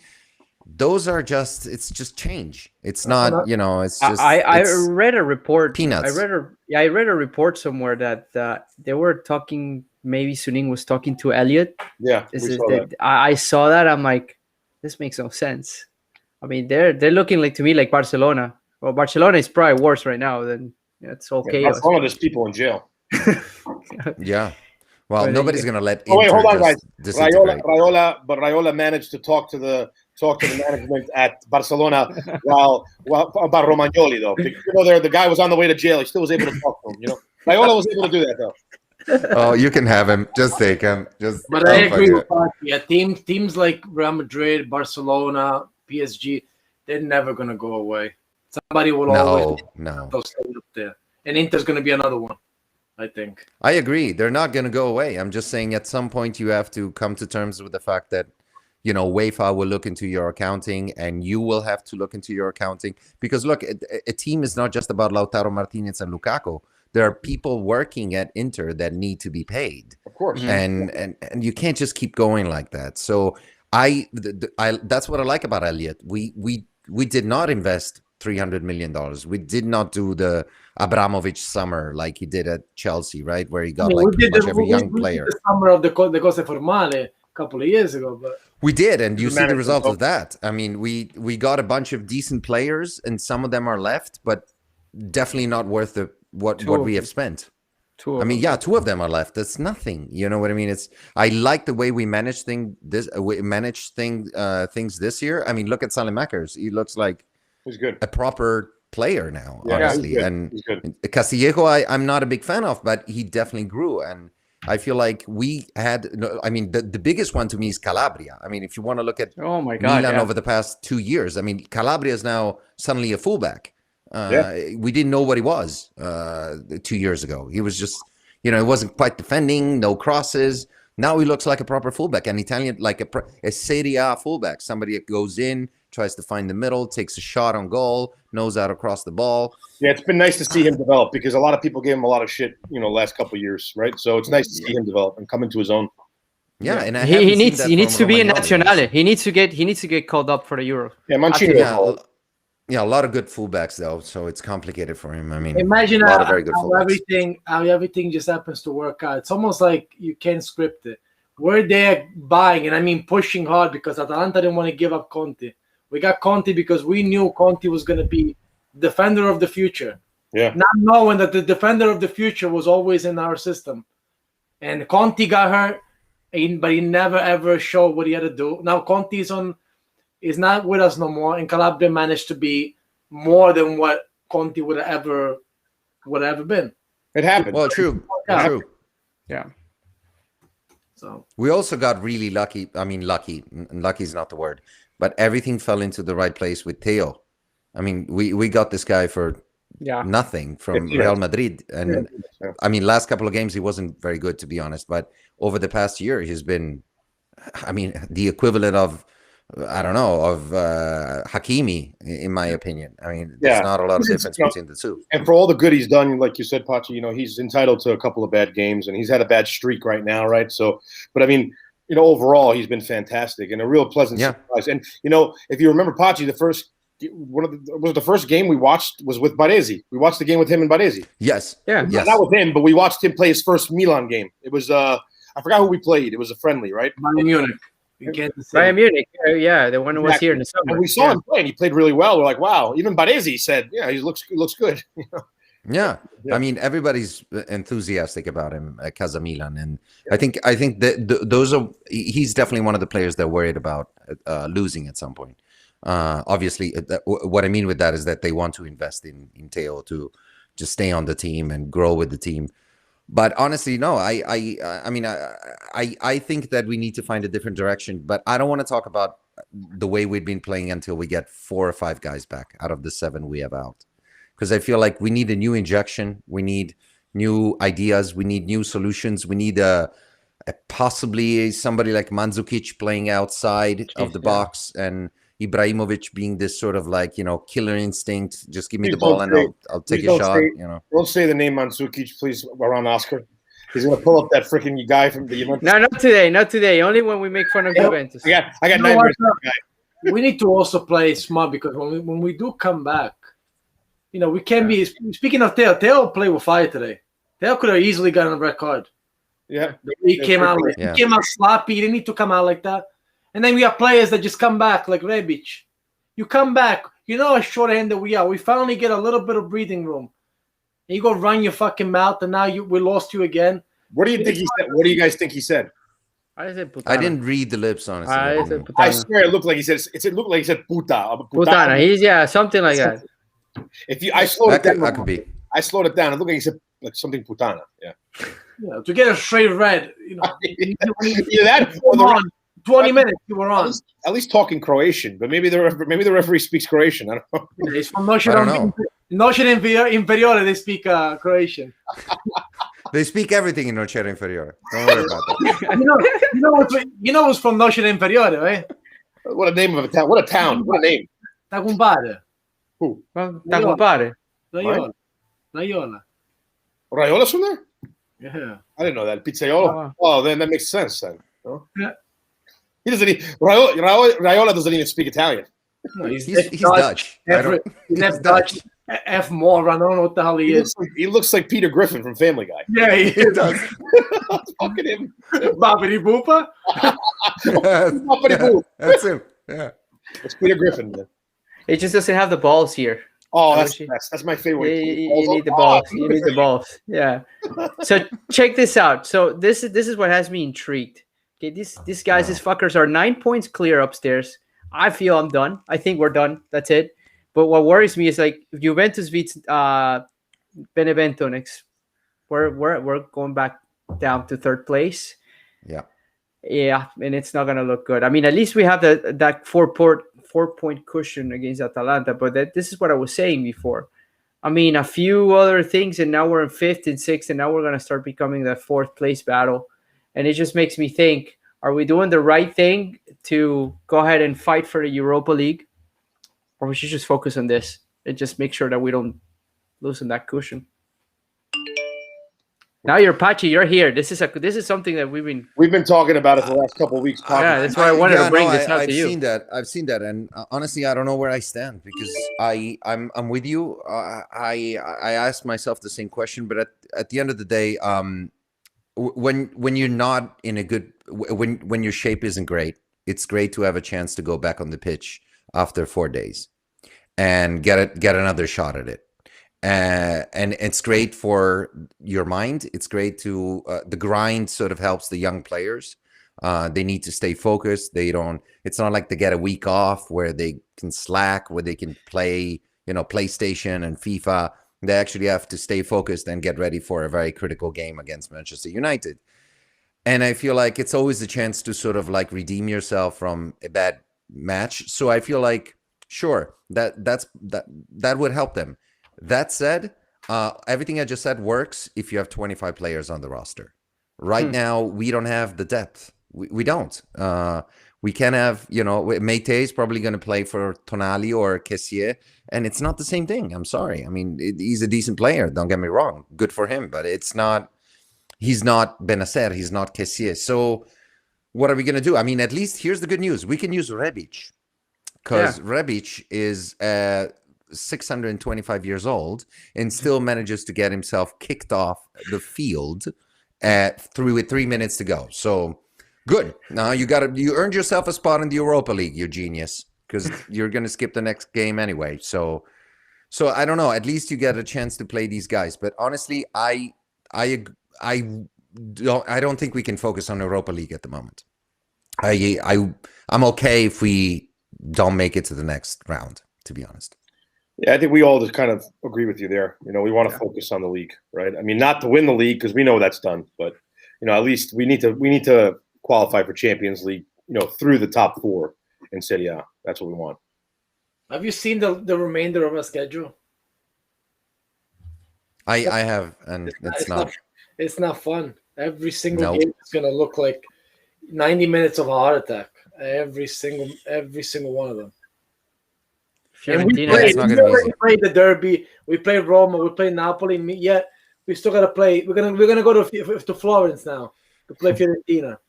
those are it's just change. It's not, you know, it's just. I read a report. Peanuts. I read a report somewhere that they were talking. Maybe Suning was talking to Elliot. Yeah, I saw that. I'm like, this makes no sense. I mean, they're looking like to me like Barcelona. Well, Barcelona is probably worse right now than it's okay. Yeah, Barcelona, there's people in jail. Yeah. Well, nobody's going to let. Wait, hold on, guys. Raiola managed to talk to the management at Barcelona while about Romagnoli though. You know, the guy was on the way to jail. He still was able to talk to him. You know, Raiola was able to do that though. Oh, you can have him. Just take him. But I agree with Pachi. Yeah, teams like Real Madrid, Barcelona, PSG, they're never going to go away. Somebody will always no stay up there, and Inter's going to be another one. I think. I agree. They're not going to go away. I'm just saying at some point you have to come to terms with the fact that, UEFA will look into your accounting and you will have to look into your accounting. Because look, a team is not just about Lautaro Martinez and Lukaku. There are people working at Inter that need to be paid. Of course. And you can't just keep going like that. So I that's what I like about Elliot. We did not invest $300 million. We did not do the Abramovich summer like he did at Chelsea, right? Where he got every young player. The summer of the Cose Formale a couple of years ago, but we did, and you see the result of that. I mean, we got a bunch of decent players, and some of them are left, but definitely not worth what we have spent. Two of them are left. That's nothing. You know what I mean? I like the way we managed things this year. I mean, look at Salemakers. He looks like he's good. A proper player now, honestly. And Castillejo, I'm not a big fan of, but he definitely grew. And I feel like we had, I mean, the biggest one to me is Calabria. I mean, if you want to look at Milan over the past 2 years, I mean, Calabria is now suddenly a fullback. We didn't know what he was 2 years ago. He was just, he wasn't quite defending, no crosses. Now he looks like a proper fullback, an Italian, like a Serie A fullback, somebody that goes in, tries to find the middle, takes a shot on goal, knows how to cross the ball. Yeah, it's been nice to see him develop because a lot of people gave him a lot of shit, last couple of years, right? So it's nice to see him develop and come into his own. Yeah, and he needs to be in Nazionale. He needs to get called up for the Euro. Yeah, Mancini. Yeah, a lot of good fullbacks though, so it's complicated for him. I mean, imagine a lot of very good fullbacks. How everything just happens to work out. It's almost like you can't script it. We're there buying, and I mean pushing hard because Atalanta didn't want to give up Conte. We got Conte because we knew Conte was going to be defender of the future. Yeah. Not knowing that the defender of the future was always in our system. And Conte got hurt, but he never ever showed what he had to do. Now Conte is not with us no more, and Calabria managed to be more than what Conte would have ever been. It happened. Well, true. Yeah. So we also got really lucky. I mean, lucky is not the word, but everything fell into the right place with Theo. I mean, we got this guy for nothing from Real Madrid. And I mean, last couple of games, he wasn't very good, to be honest. But over the past year, he's been, I mean, the equivalent of, I don't know, of Hakimi, in my opinion. I mean, there's not a lot of difference between the two. And for all the good he's done, like you said, Pachi, he's entitled to a couple of bad games, and he's had a bad streak right now, right? So, but I mean, overall, he's been fantastic and a real pleasant surprise. And, if you remember, Pachi, the first game we watched was with Baresi. We watched the game with him and Baresi. Yes. Yeah. Yes. Not with him, but we watched him play his first Milan game. It was, I forgot who we played. It was a friendly, right? Bayern Munich. Bayern Munich, the one who was here in the summer. And we saw him play, and he played really well. We're like, wow. Even Baresi said, he looks good. Yeah. I mean, everybody's enthusiastic about him at Casa Milan, and I think that he's definitely one of the players they're worried about losing at some point. Obviously, what I mean with that is that they want to invest in Theo to just stay on the team and grow with the team. But honestly, no, I mean, I think that we need to find a different direction. But I don't want to talk about the way we've been playing until we get 4 or 5 guys back out of the 7 we have out. Because I feel like we need a new injection. We need new ideas. We need new solutions. We need possibly somebody like Mandzukic playing outside of the box and Ibrahimovic being this sort of like, killer instinct. Just give me the ball and I'll take a shot. Don't say the name Mandzukic, please, around Oscar. He's going to pull up that freaking guy from the Juventus. No, not today. Not today. Only when we make fun of Juventus. I got nightmares. We need to also play smart because when we do come back, we can be. Speaking of Theo played with fire today. Theo could have easily gotten a red card. Yeah, he came out sloppy. He didn't need to come out like that. And then we have players that just come back like Rebic. You come back. How short-handed we are. We finally get a little bit of breathing room. And you go run your fucking mouth, and now we lost you again. What do you think he said? What do you guys think he said? I didn't read the lips, honestly. I swear it looked like he said. It looked like he said puta. Putana. He's something like that. I slowed it down. That could be. I slowed it down. It looked like he said like something putana. Yeah. To get a straight red. That. 20 minutes you were on. At least talking Croatian, but maybe the referee speaks Croatian. I don't know. Yeah, he's from Noce Inferiore. They speak Croatian. They speak everything in Nocera Inferiore. Don't worry about that. You know what's from Nocera Inferiore, right? What a name of a town. What a town. What a name. Ta compare. Who? Ta compare. Raiola. Raiola. Raiola's from there? Yeah. I didn't know that. Pizzaiolo? Oh, then that makes sense then. Oh. Yeah. He doesn't Raiola doesn't even speak Italian. No, he's Dutch. He's Dutch. F moron. I don't know what the hell he is. He looks like Peter Griffin from Family Guy. Yeah, he does. Fucking him. Bobbity Boopa. That's him. Yeah. It's Peter Griffin. Man. It just doesn't have the balls here. Oh, that's my favorite. You need the balls. You need the balls. Yeah. So check this out. So this is what has me intrigued. Okay, these guys, these fuckers are 9 points clear upstairs. I feel I'm done. I think we're done. That's it. But what worries me is like if Juventus beats Benevento next, we're going back down to third place. Yeah, and it's not gonna look good. I mean, at least we have that 4-point cushion against Atalanta. But this is what I was saying before. I mean, a few other things, and now we're in 5th and 6th, and now we're gonna start becoming that 4th place battle. And it just makes me think: are we doing the right thing to go ahead and fight for the Europa League? Or we should just focus on this and just make sure that we don't loosen that cushion. Now you're Pachi, you're here. This is something that we've been talking about it for the last couple of weeks. Yeah, that's why I wanted to bring this out to you. I've seen that, and honestly, I don't know where I stand because I'm with you. I asked myself the same question, but at the end of the day, when you're not in a good when your shape isn't great, it's great to have a chance to go back on the pitch after 4 days and get another shot at it. And it's great for your mind. It's great to the grind sort of helps the young players. They need to stay focused. It's not like they get a week off where they can slack, where they can play, PlayStation and FIFA. They actually have to stay focused and get ready for a very critical game against Manchester United. And I feel like it's always a chance to sort of like redeem yourself from a bad match. So I feel like, sure, that would help them. That said, everything I just said works if you have 25 players on the roster. Right now, we don't have the depth. We don't. We can have, Meite is probably going to play for Tonali or Kessié, and it's not the same thing. I'm sorry. I mean, he's a decent player. Don't get me wrong. Good for him, but he's not Benacer. He's not Kessié. So what are we going to do? I mean, at least here's the good news. We can use Rebic because Rebic is 625 years old and still manages to get himself kicked off the field with 3 minutes to go. So good. Now you earned yourself a spot in the Europa League, you genius, because you're going to skip the next game anyway. So I don't know. At least you get a chance to play these guys. But honestly, I don't think we can focus on Europa League at the moment. I'm okay if we don't make it to the next round, to be honest. Yeah, I think we all just kind of agree with you there. We want to focus on the league, right? I mean, not to win the league because we know that's done, but at least we need to qualify for Champions League, through the top 4 in Serie A. That's what we want. Have you seen the remainder of our schedule? I have, and it's not fun. Every single game is going to look like 90 minutes of a heart attack. Every single one of them. And we played the derby. We played Roma. We played Napoli. Yet we still got to play. We're gonna go to Florence now to play Fiorentina.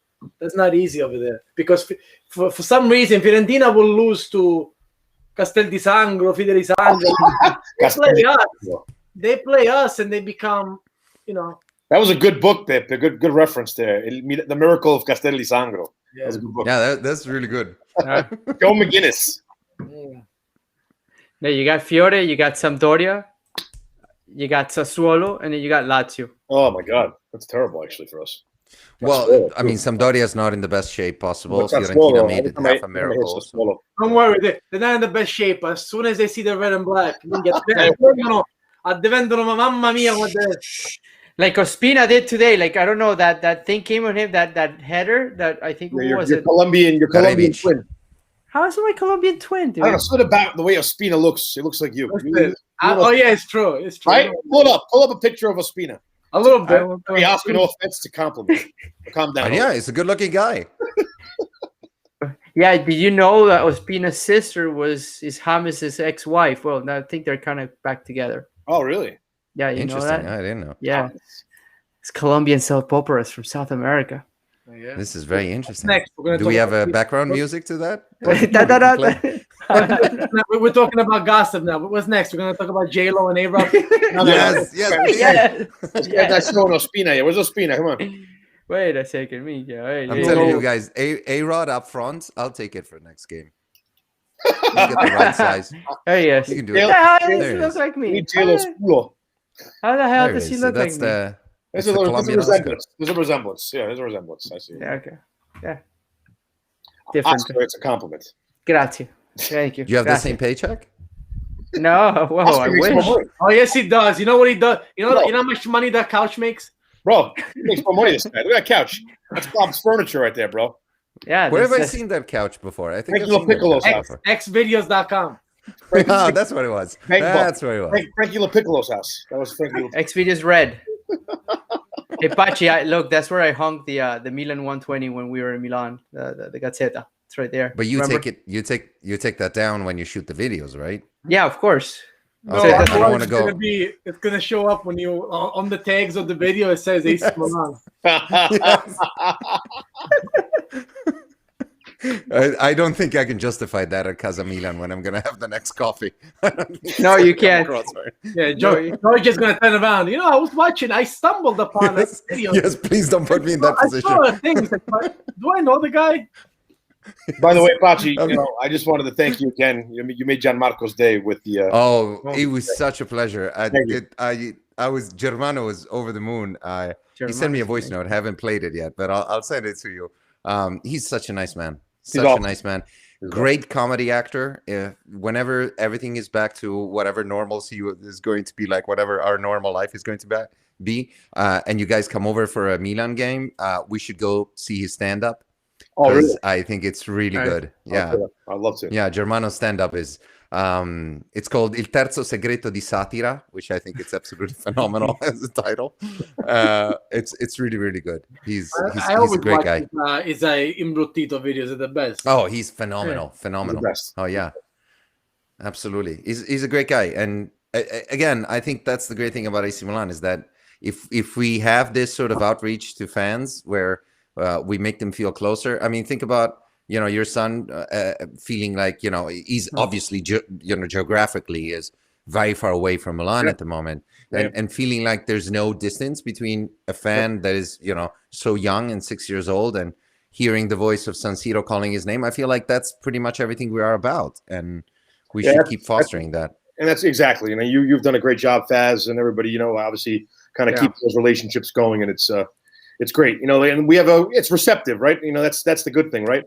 That's not easy over there because for some reason Fiorentina will lose to Castel di Sangro, Fide di Sangro. They play us, and they become, That was a good book, Pep. A good reference there. The Miracle of Castel di Sangro. Yeah, that was a good book. Yeah, that's really good. Joe McGuinness. Yeah. Now you got Fiore, you got Sampdoria, you got Sassuolo, and then you got Lazio. Oh my God, that's terrible actually for us. Well, I mean, Sampdoria is not in the best shape possible. Fiorentina made it half a miracle. Don't worry, they're not in the best shape. As soon as they see the red and black, mamma mia, like Ospina did today. Like, I don't know, that thing came on him, that header that I think was it? Your Colombian twin. How is it my Colombian twin, dude? I don't know, something about the way Ospina looks. It looks like you. Oh yeah, it's true. It's true. Right? Pull up a picture of Ospina. A little bit. Hey, Oscar, no offense, it's a compliment. Calm down. Yeah, he's a good-looking guy. Yeah, did you know that Ospina's sister is James's ex-wife? Well, I think they're kind of back together. Oh, really? Yeah, you know Interesting. that? I didn't know. Yeah, it's Colombian soap operas from South America. Yeah. This is very interesting. Next, we're gonna Do talk we have about- a background music to that? We're talking about gossip now. But what's next? We're gonna talk about J-Lo and A-Rod. Yes, please. Yes. That's showing Ospina here. Where's Ospina? Come on. Wait a second, me. Yeah, I'm telling you guys, A-Rod up front, I'll take it for next game. You get the right size. There he is. You can do Yeah. it. Yeah, There he it looks is. like me. Need J-Lo's culo. How the hell There it does he is. look like That's me? the There's it's a the resemblance. Colombian Oscar. There's a resemblance. Yeah, there's a resemblance. I see. Yeah, okay. Yeah. Different. Oscar, it's a compliment. Grazie. Thank you. Do you have the Grazie. same paycheck? No, whoa, Oscar I makes more wish. money. Oh yes, he does. You know what he does? You know No. you know how much money that couch makes? Bro, he makes more money this guy. Look at that couch. That's Bob's furniture right there, bro. Yeah, Where have I that's- seen that couch before? I think I've Frankie seen that Piccolo's couch house. before. Xvideos.com. Oh, that's what it was. Bank book. That's what it was. Frankie LaPiccolo's house. That was Frankie. Xvideo's red. Hey, Pachi, look, that's where I hung the Milan 120 when we were in Milan, the Gazzetta. It's right there. But you Remember? take it. You take that down when you shoot the videos, right? Yeah, of course. No, Okay, I don't otherwise wanna it's go- gonna be. It's gonna show up when you on the tags of the video. It says AC Milan. I don't think I can justify that at Casa Milan when I'm gonna have the next coffee. I don't think No, it's you gonna come can't. across right. Yeah, George just gonna turn around. You know, I was watching. I stumbled upon Yes, a video. yes, please don't put me in that I position. saw a thing. He's like, do I know the guy? By the way, Pachi, I just wanted to thank you again. You made Gianmarco's day with the. Oh, it was such a pleasure. Thank you. I was Germano was over the moon. He sent me a voice note. Haven't played it yet, but I'll send it to you. He's such a nice man. Such a awesome. nice man. He's Great comedy actor. Whenever everything is back to whatever normalcy is going to be like, whatever our normal life is going to be, and you guys come over for a Milan game, we should go see his stand up. Oh, really? I think it's really Nice. good. Yeah. I'd love to. Yeah, Germano's stand-up is it's called Il Terzo Segreto di Satira, which I think it's absolutely phenomenal as a title. It's really, really good. He's I a always great watch guy. his Imbruttito videos are the best. Oh, he's phenomenal. Phenomenal. He's the best. Oh yeah. Absolutely. He's a great guy. And again, I think that's the great thing about AC Milan is that if we have this sort of outreach to fans where we make them feel closer. I mean, think about, your son feeling like, he's obviously, geographically is very far away from Milan at the moment and feeling like there's no distance between a fan that is, so young and 6 years old and hearing the voice of San Siro calling his name. I feel like that's pretty much everything we are about. And we should keep fostering that. And that's exactly, you've done a great job, Faz, and everybody, obviously kind of keep those relationships going. And it's great, and we have it's receptive, right? That's the good thing, right?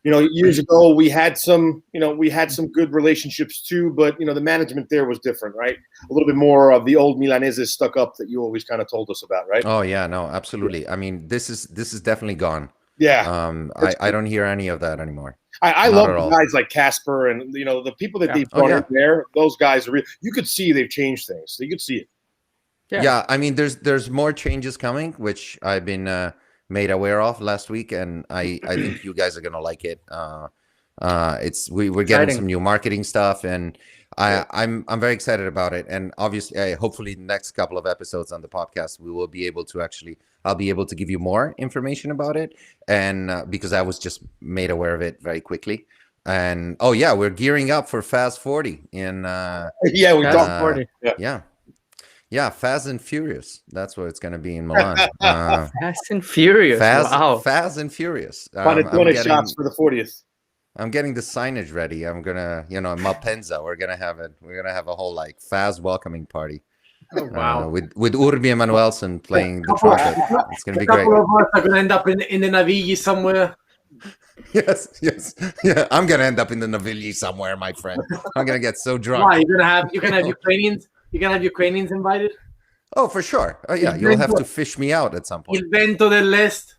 Years ago we had some good relationships too, but the management there was different, right? A little bit more of the old Milanese stuck up that you always kind of told us about, right? Oh yeah, no, absolutely. I mean, this is definitely gone. Yeah. I don't hear any of that anymore. I Not love at all. guys like Casper and the people that they brought in there. Those guys are real. You could see they've changed things. You could see it. Yeah, I mean, there's more changes coming, which I've been made aware of last week, and I think you guys are gonna like it. We're getting some new marketing stuff, and I'm very excited about it. And obviously, hopefully, the next couple of episodes on the podcast, we will be able to I'll be able to give you more information about it, and because I was just made aware of it very quickly. And we're gearing up for Fast 40 in we talked 40. Yeah, Fast and Furious. That's what it's going to be in Milan. Fast and Furious. Wow. Fast and Furious. Panettone shots for the 40th. I'm getting the signage ready. I'm gonna, in Malpensa, we're gonna have a whole Fast welcoming party. Oh, wow. With Urbi and Manuelson playing the trumpet. It's gonna be A great. couple of us are gonna end up in the Navigli somewhere. Yes. Yeah, I'm gonna end up in the Navigli somewhere, my friend. I'm gonna get so drunk. Why? You're gonna have Ukrainians. You're gonna have Ukrainians invited. Oh, for sure. Oh yeah, you'll have to fish me out at some point. Il vento dell'est.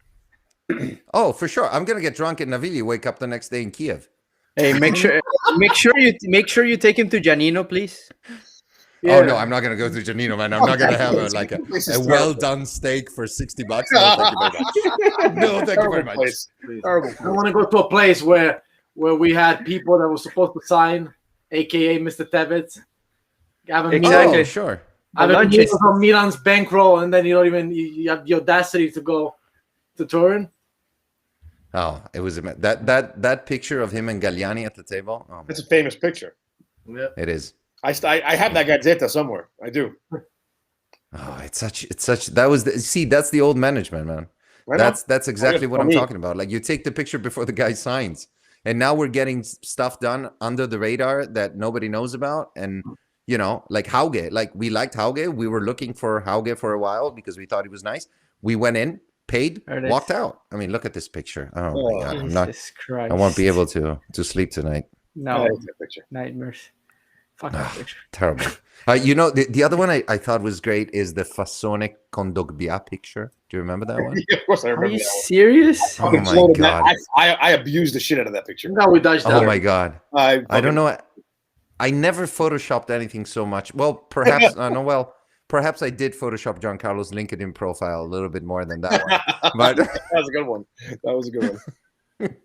Oh, for sure. I'm gonna get drunk in Navigli. Wake up the next day in Kiev. Hey, make sure you take him to Giannino, please. Yeah. Oh no, I'm not gonna go to Giannino, man. I'm not gonna have a well done steak for $60. No, thank you very much. No, thank you very much. Terrible. I want to go to a place where we had people that were supposed to sign, aka Mr. Tevez. Exactly. Oh, sure. Having meals on Milan's bankroll, and then you don't even you have the audacity to go to Turin. Oh, it was that picture of him and Galliani at the table. Oh, That's a famous picture. Yeah. it is. I have that Gazzetta somewhere. I do. Oh, it's such that's the old management, man. Right That's exactly what I'm funny. talking about. Like, you take the picture before the guy signs, and now we're getting stuff done under the radar that nobody knows about. And like Hauge, like we liked Hauge. We were looking for Hauge for a while because we thought he was nice. We went in, paid, walked out. I mean, look at this picture. Oh my God, Christ. I won't be able to sleep tonight. No, picture. Nightmares. Fuck that picture. Terrible. The other one I thought was great is the Fassone Condogbia picture. Do you remember that one? Yeah, of course I Are remember you that one. serious? Oh my God. I abused the shit out of that picture. No, we dodged that. Oh my God. I don't know. I never photoshopped anything so much. Well, perhaps perhaps I did Photoshop Giancarlo's LinkedIn profile a little bit more than that one. But that was a good one. That was a good one.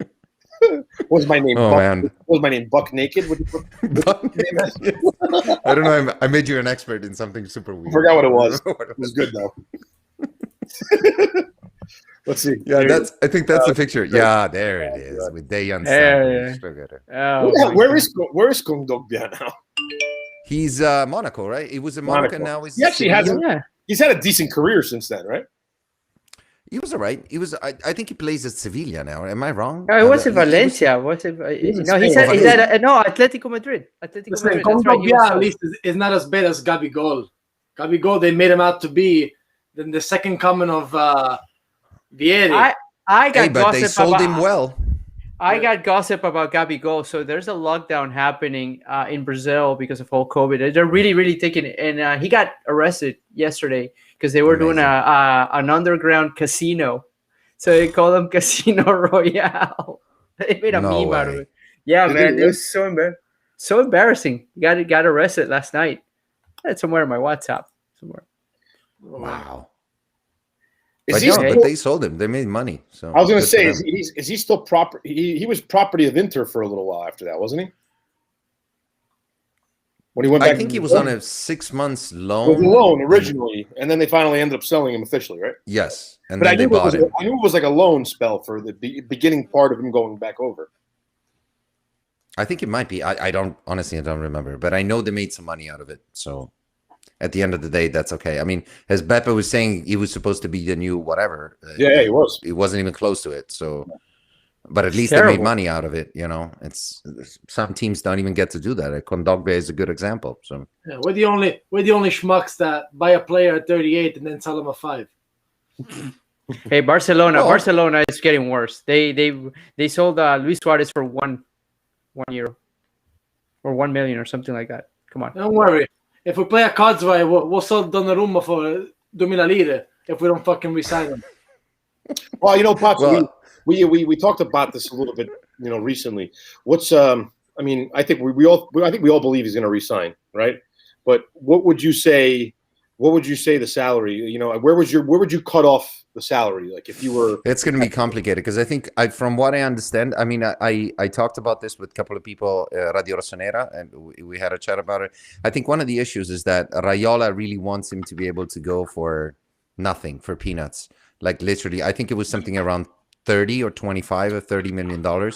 What was my name? Oh, Buck, man. What was my name? Buck Naked? I don't know. I made you an expert in something super weird. I forgot what it was. It was good though. Let's see. Yeah, I think that's the picture. Yeah, there it is with Dejan. Where is Kondogbia now? He's Monaco, right? He was in Monaco. Now he's he's had a decent career since then, right? He was all right. He was. I think he plays at Sevilla now. Am I wrong? No, it was in Valencia. Was it? No, he said Atletico Madrid. Atletico Madrid. That's right. At least is not as bad as Gabigol. Gabigol, they made him out to be the second coming of Vieri. But they sold him well. I got gossip about Gabigol. So there's a lockdown happening in Brazil because of whole COVID. They're really, really taking it. And he got arrested yesterday because they were doing an underground casino. So they call them Casino Royale. They made a meme out of it. Yeah, man. It was so embarrassing. He got arrested last night. It's somewhere in my WhatsApp. Somewhere. Wow. But they sold him. They made money. So I was going to say, is he still proper? He was property of Inter for a little while after that, wasn't he? When he went back, I think he was on a 6 months loan. It was a loan originally, and then they finally ended up selling him officially, right? Yes, and then they bought him. I knew it was like a loan spell for the beginning part of him going back over. I think it might be. I don't remember, but I know they made some money out of it. So at the end of the day, that's okay. I mean, as Beppe was saying, he was supposed to be the new whatever. Yeah, he was. He wasn't even close to it. So, but at least they made money out of it. It's some teams don't even get to do that. Kondogbia is a good example. So we're the only schmucks that buy a player at 38 and then sell him at 5. Hey, Barcelona is getting worse. They sold Luis Suarez for €1 or 1 million or something like that. Come on. Don't worry. If we play a Codsway, we'll sell Donnarumma for 2,000 lire if we don't fucking resign him. Well, Pops, we talked about this a little bit, recently. What's I think we all believe he's going to resign, right? But what would you say? What would you say the salary? Where would you cut off the salary? Like if you were, it's going to be complicated because I think from what I understand, I talked about this with a couple of people, Radio Rossonera, and we had a chat about it. I think one of the issues is that Raiola really wants him to be able to go for nothing, for peanuts. Like literally, I think it was something around 30 or 25 or $30 million,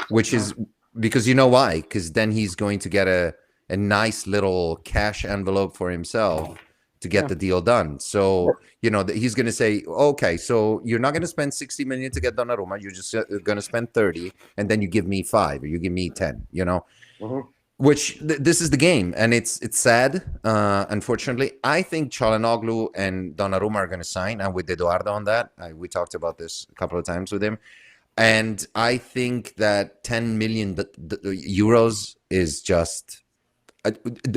which is because you know why? Because then he's going to get a nice little cash envelope for himself to get the deal done. So, he's going to say, okay, so you're not going to spend 60 million to get Donnarumma. You're just going to spend 30 and then you give me 5 or you give me 10, which this is the game. And it's sad. Unfortunately, I think Çalhanoğlu and Donnarumma are going to sign. I'm with Eduardo on that. We talked about this a couple of times with him. And I think that 10 million euros is just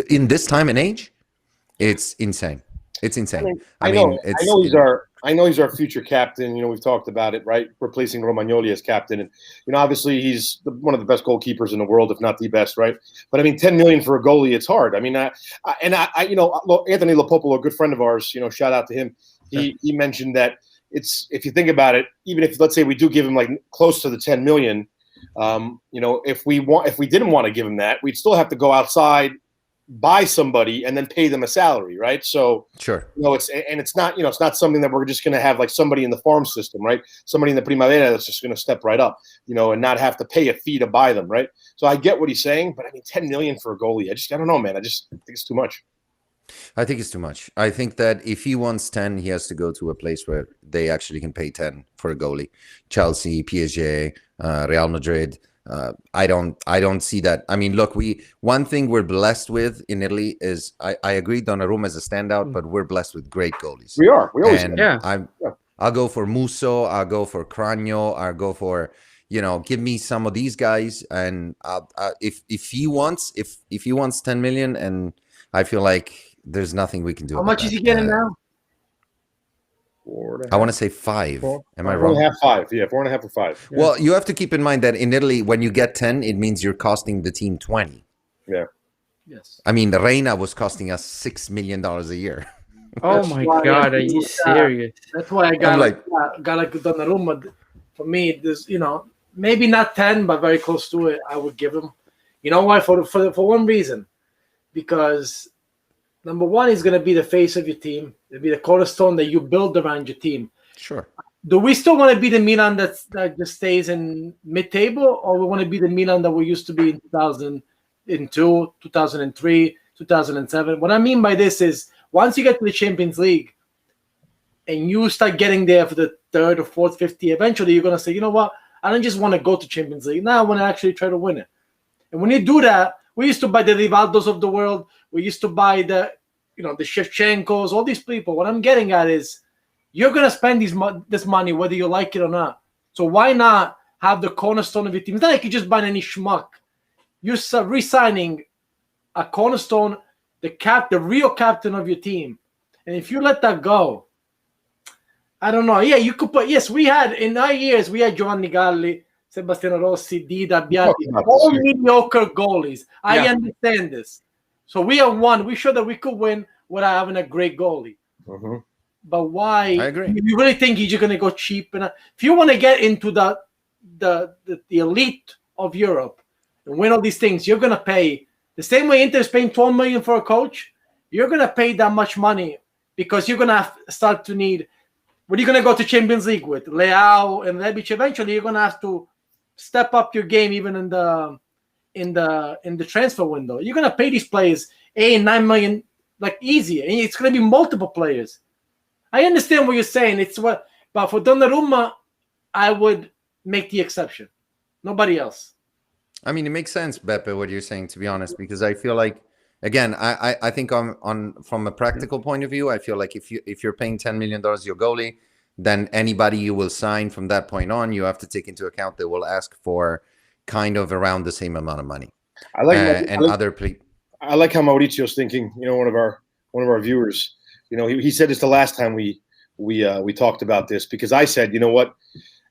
in this time and age, it's insane. It's insane. I know I know he's our future captain. We've talked about it, right? Replacing Romagnoli as captain, and obviously he's one of the best goalkeepers in the world, if not the best, right? But I mean, 10 million for a goalie, it's hard. I mean, Anthony Lopopolo, a good friend of ours, shout out to him. He mentioned that if you think about it, even if let's say we do give him like close to the 10 million, if we didn't want to give him that, we'd still have to go outside, buy somebody, and then pay them a salary, right? So sure, it's not something that we're just going to have like somebody in the farm system, right? Somebody in the Primavera that's just going to step right up, and not have to pay a fee to buy them, right? So I get what he's saying, but I mean, 10 million for a goalie, I don't know, man. I just think it's too much. I think it's too much. I think that if he wants 10, he has to go to a place where they actually can pay 10 for a goalie. Chelsea, PSG, Real Madrid. I don't see that. I mean, look, one thing we're blessed with in Italy is I agree Donnarumma is a standout, but we're blessed with great goalies. We always I'll go for Musso, I'll go for Cragno, I'll go for give me some of these guys, and if he wants 10 million, and I feel like there's nothing we can do. How much is he getting now? I want to say 5. Am I wrong? 4.5, 5. Yeah, 4.5 or 5. Yeah. Well, you have to keep in mind that in Italy, when you get 10, it means you're costing the team 20. Yeah. Yes. I mean, the Reina was costing us $6 million a year. Oh my God, are you serious? That's why I got like Donnarumma. For me, there's maybe not 10, but very close to it. I would give him. You know why? For one reason, because number one, he's going to be the face of your team. It'll be the cornerstone that you build around your team. Sure. Do we still want to be the Milan that just stays in mid-table, or we want to be the Milan that we used to be in 2002, 2003, 2007? What I mean by this is once you get to the Champions League and you start getting there for the third or fourth, fifth year, eventually you're going to say, you know what? I don't just want to go to Champions League. Now I want to actually try to win it. And when you do that, we used to buy the Rivaldos of the world. We used to buy the Shevchenkos, all these people. What I'm getting at is you're going to spend this money whether you like it or not. So why not have the cornerstone of your team? It's not like you just buy any schmuck. You're re-signing a cornerstone, the real captain of your team. And if you let that go, I don't know. Yeah, you could put. Yes, we had in our years. We had Giovanni Galli, Sebastiano Rossi, Dida, Biatti, all mediocre goalies. I understand this. So we have won. We showed that we could win without having a great goalie. Mm-hmm. But why? I agree. You really think you're going to go cheap? And if you want to get into the elite of Europe and win all these things, you're going to pay the same way Inter is paying 12 million for a coach. You're going to pay that much money because you're going to start to need. What are you going to go to Champions League with? Leao and Rebic. Eventually, you're going to have to step up your game even in the transfer window. You're going to pay these players 8 and 9 million like easy, and it's going to be multiple players. I understand what you're saying. But for Donnarumma, I would make the exception. Nobody else. I mean, it makes sense, Beppe, what you're saying, to be honest, because I feel like, again, I think from a practical point of view, I feel like if you're paying $10 million your goalie, then anybody you will sign from that point on, you have to take into account they will ask for kind of around the same amount of money. I like how Mauricio's thinking. One of our viewers. He said this the last time we talked about this, because I said, you know what,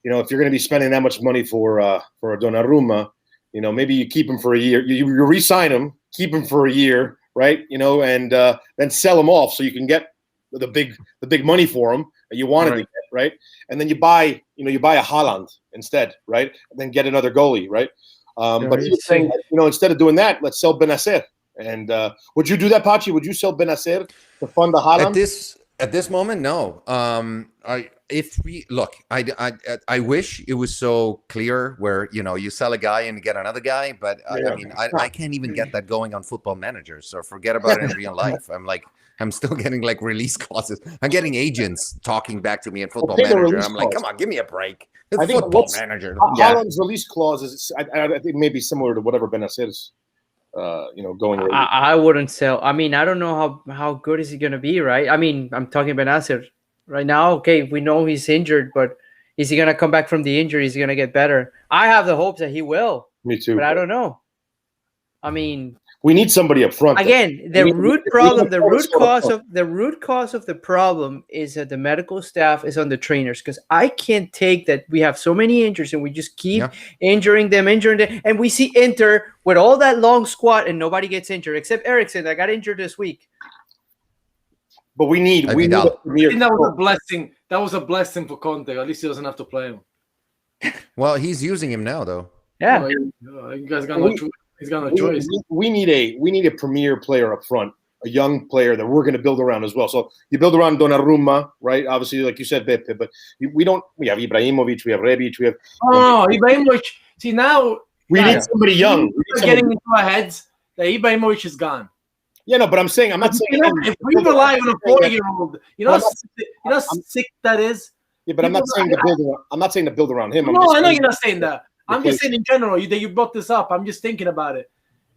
if you're going to be spending that much money for a Donnarumma, maybe you keep him for a year. You re-sign him, keep him for a year, right? And then sell him off so you can get the big money for him that you wanted to get, right? And then you buy a Haaland instead, right? And then get another goalie, right? But he was saying, instead of doing that, let's sell Benacer. And would you do that, Pachi? Would you sell Benacer to fund the Haaland? At this moment, no. I wish it was so clear where you sell a guy and you get another guy, but I mean, I can't even get that going on Football Manager. So forget about it in real life. I'm still getting like release clauses. I'm getting agents talking back to me in Football Manager. I'm like, come on, give me a break. It's Football Manager. Haaland's release clause is, I think, maybe similar to whatever Benacer's. Going. I wouldn't sell. I mean, I don't know how good is he going to be, right? I mean, I'm talking about Nasser right now. Okay, we know he's injured, but is he going to come back from the injury? Is he going to get better? I have the hopes that he will. Me too. But I don't know. I mean, We need somebody up front. Again, the root cause of the problem is that the medical staff is on the trainers, because I can't take that we have so many injuries and we just keep injuring them, and we see Inter with all that long squad and nobody gets injured except Ericsson that got injured this week. But we need I think that was a blessing. That was a blessing for Conte. At least he doesn't have to play him. Well, he's using him now, though. Yeah, you guys got no choice. He's got no choice. We need a premier player up front, a young player that we're going to build around as well. So you build around Donnarumma, right? Obviously, like you said, Beppe, but we don't. We have Ibrahimovic, we have Rebic, we have. Oh, Ibrahimovic. See, now we need somebody young. We're getting into our heads that Ibrahimovic is gone. Yeah, no, but I'm saying I'm not saying. If we rely on a 40-year-old, you know how sick that is. Yeah, but I'm not saying to build. I'm not saying to build around him. No, I know you're not saying that. I'm just saying in general. You brought this up. I'm just thinking about it.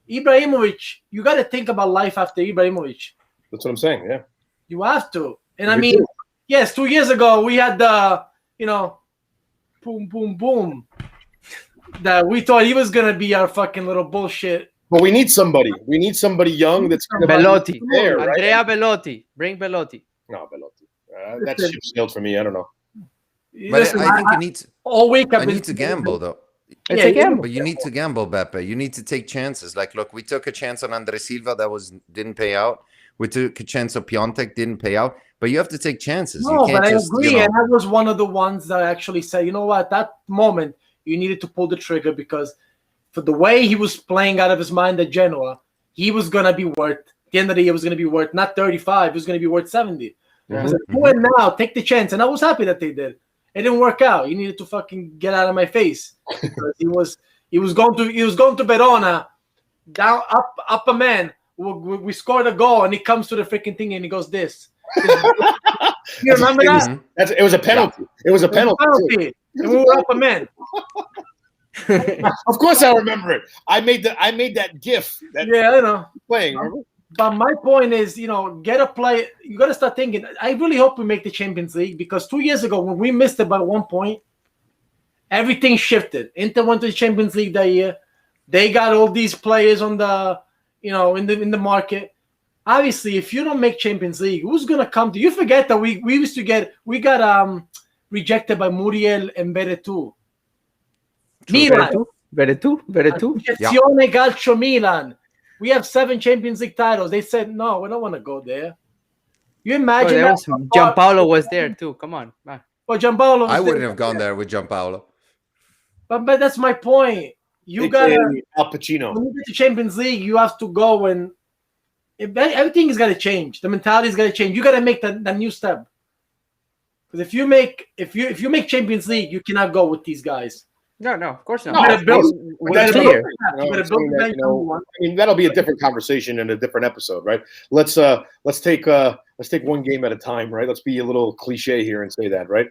Ibrahimovic, you got to think about life after Ibrahimovic. That's what I'm saying. Yeah, you have to. And I mean, yes, 2 years ago we had the, boom, boom, boom, that we thought he was gonna be our fucking little bullshit. But we need somebody. We need somebody young that's going to Belotti. There, right? Andrea Belotti. Bring Belotti. No, Belotti. That ship sailed for me. I don't know. But listen, I think you need to. All week I need to gamble, though. It's a gamble. But you need to gamble, Beppe. You need to take chances. Like, look, we took a chance on Andre Silva that didn't pay out. We took a chance on Piontek, didn't pay out. But you have to take chances. No, you can't but just, I agree. And I was one of the ones that actually said, you know what, at that moment, you needed to pull the trigger, because for the way he was playing out of his mind at Genoa, he was going to be worth, at the end of the year, was going to be worth not 35, he was going to be worth 70. I was like, go in now, take the chance. And I was happy that they did. It didn't work out. He needed to fucking get out of my face. he was going to Verona, down up a man. We scored a goal and he comes to the freaking thing and he goes this. You remember that? It was a penalty. It was a penalty. And we were up a man. Of course I remember it. I made that gif. I know. Playing. Remember? But my point is, get a play. You got to start thinking. I really hope we make the Champions League, because 2 years ago when we missed it by 1 point, everything shifted. Inter went to the Champions League that year. They got all these players on the, in the market. Obviously, if you don't make Champions League, who's gonna come to you? Forget that we got rejected by Muriel and Veretout. Milan. Veretout. Sezione Calcio Milan. We have 7 Champions League titles. They said, no, we don't want to go there. You imagine that? Gianpaolo was there too. Come on. Well, Gianpaolo I wouldn't have gone there with Gianpaolo. But that's my point. You got Al Pacino. When you get to Champions League, you have to go and everything is got to change. The mentality is got to change. You got to make that new step. Because if you make Champions League, you cannot go with these guys. No, of course not. Clear. That'll be a different conversation in a different episode, right? Let's take one game at a time, right? Let's be a little cliche here and say that, right?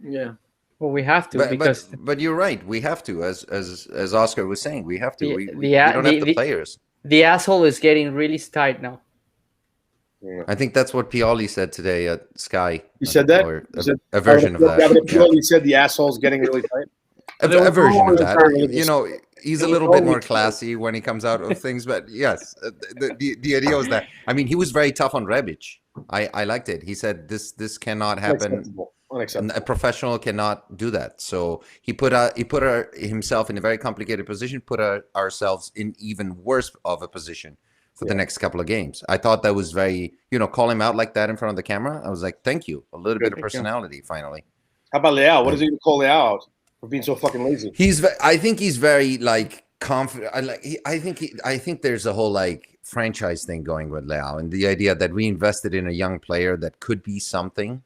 Yeah. Well, we have to, but you're right. We have to, as Oscar was saying, we have to. We don't have the players. The asshole is getting really tight now. I think that's what Pioli said today at Sky. He said that? Or a version of that. Pioli said the asshole's getting really tight? A version of that. He's a little bit more classy when he comes out of things, but yes, the idea was that. I mean, he was very tough on Rebic. I liked it. He said this cannot happen. A professional cannot do that. So he put himself in a very complicated position. Put ourselves in even worse of a position for the next couple of games. I thought that was very, call him out like that in front of the camera. I was like, thank you, a little bit of personality finally. How about Leao? What does he call Leao out for being so fucking lazy? I think he's very confident. I think there's a whole franchise thing going with Leao, and the idea that we invested in a young player that could be something.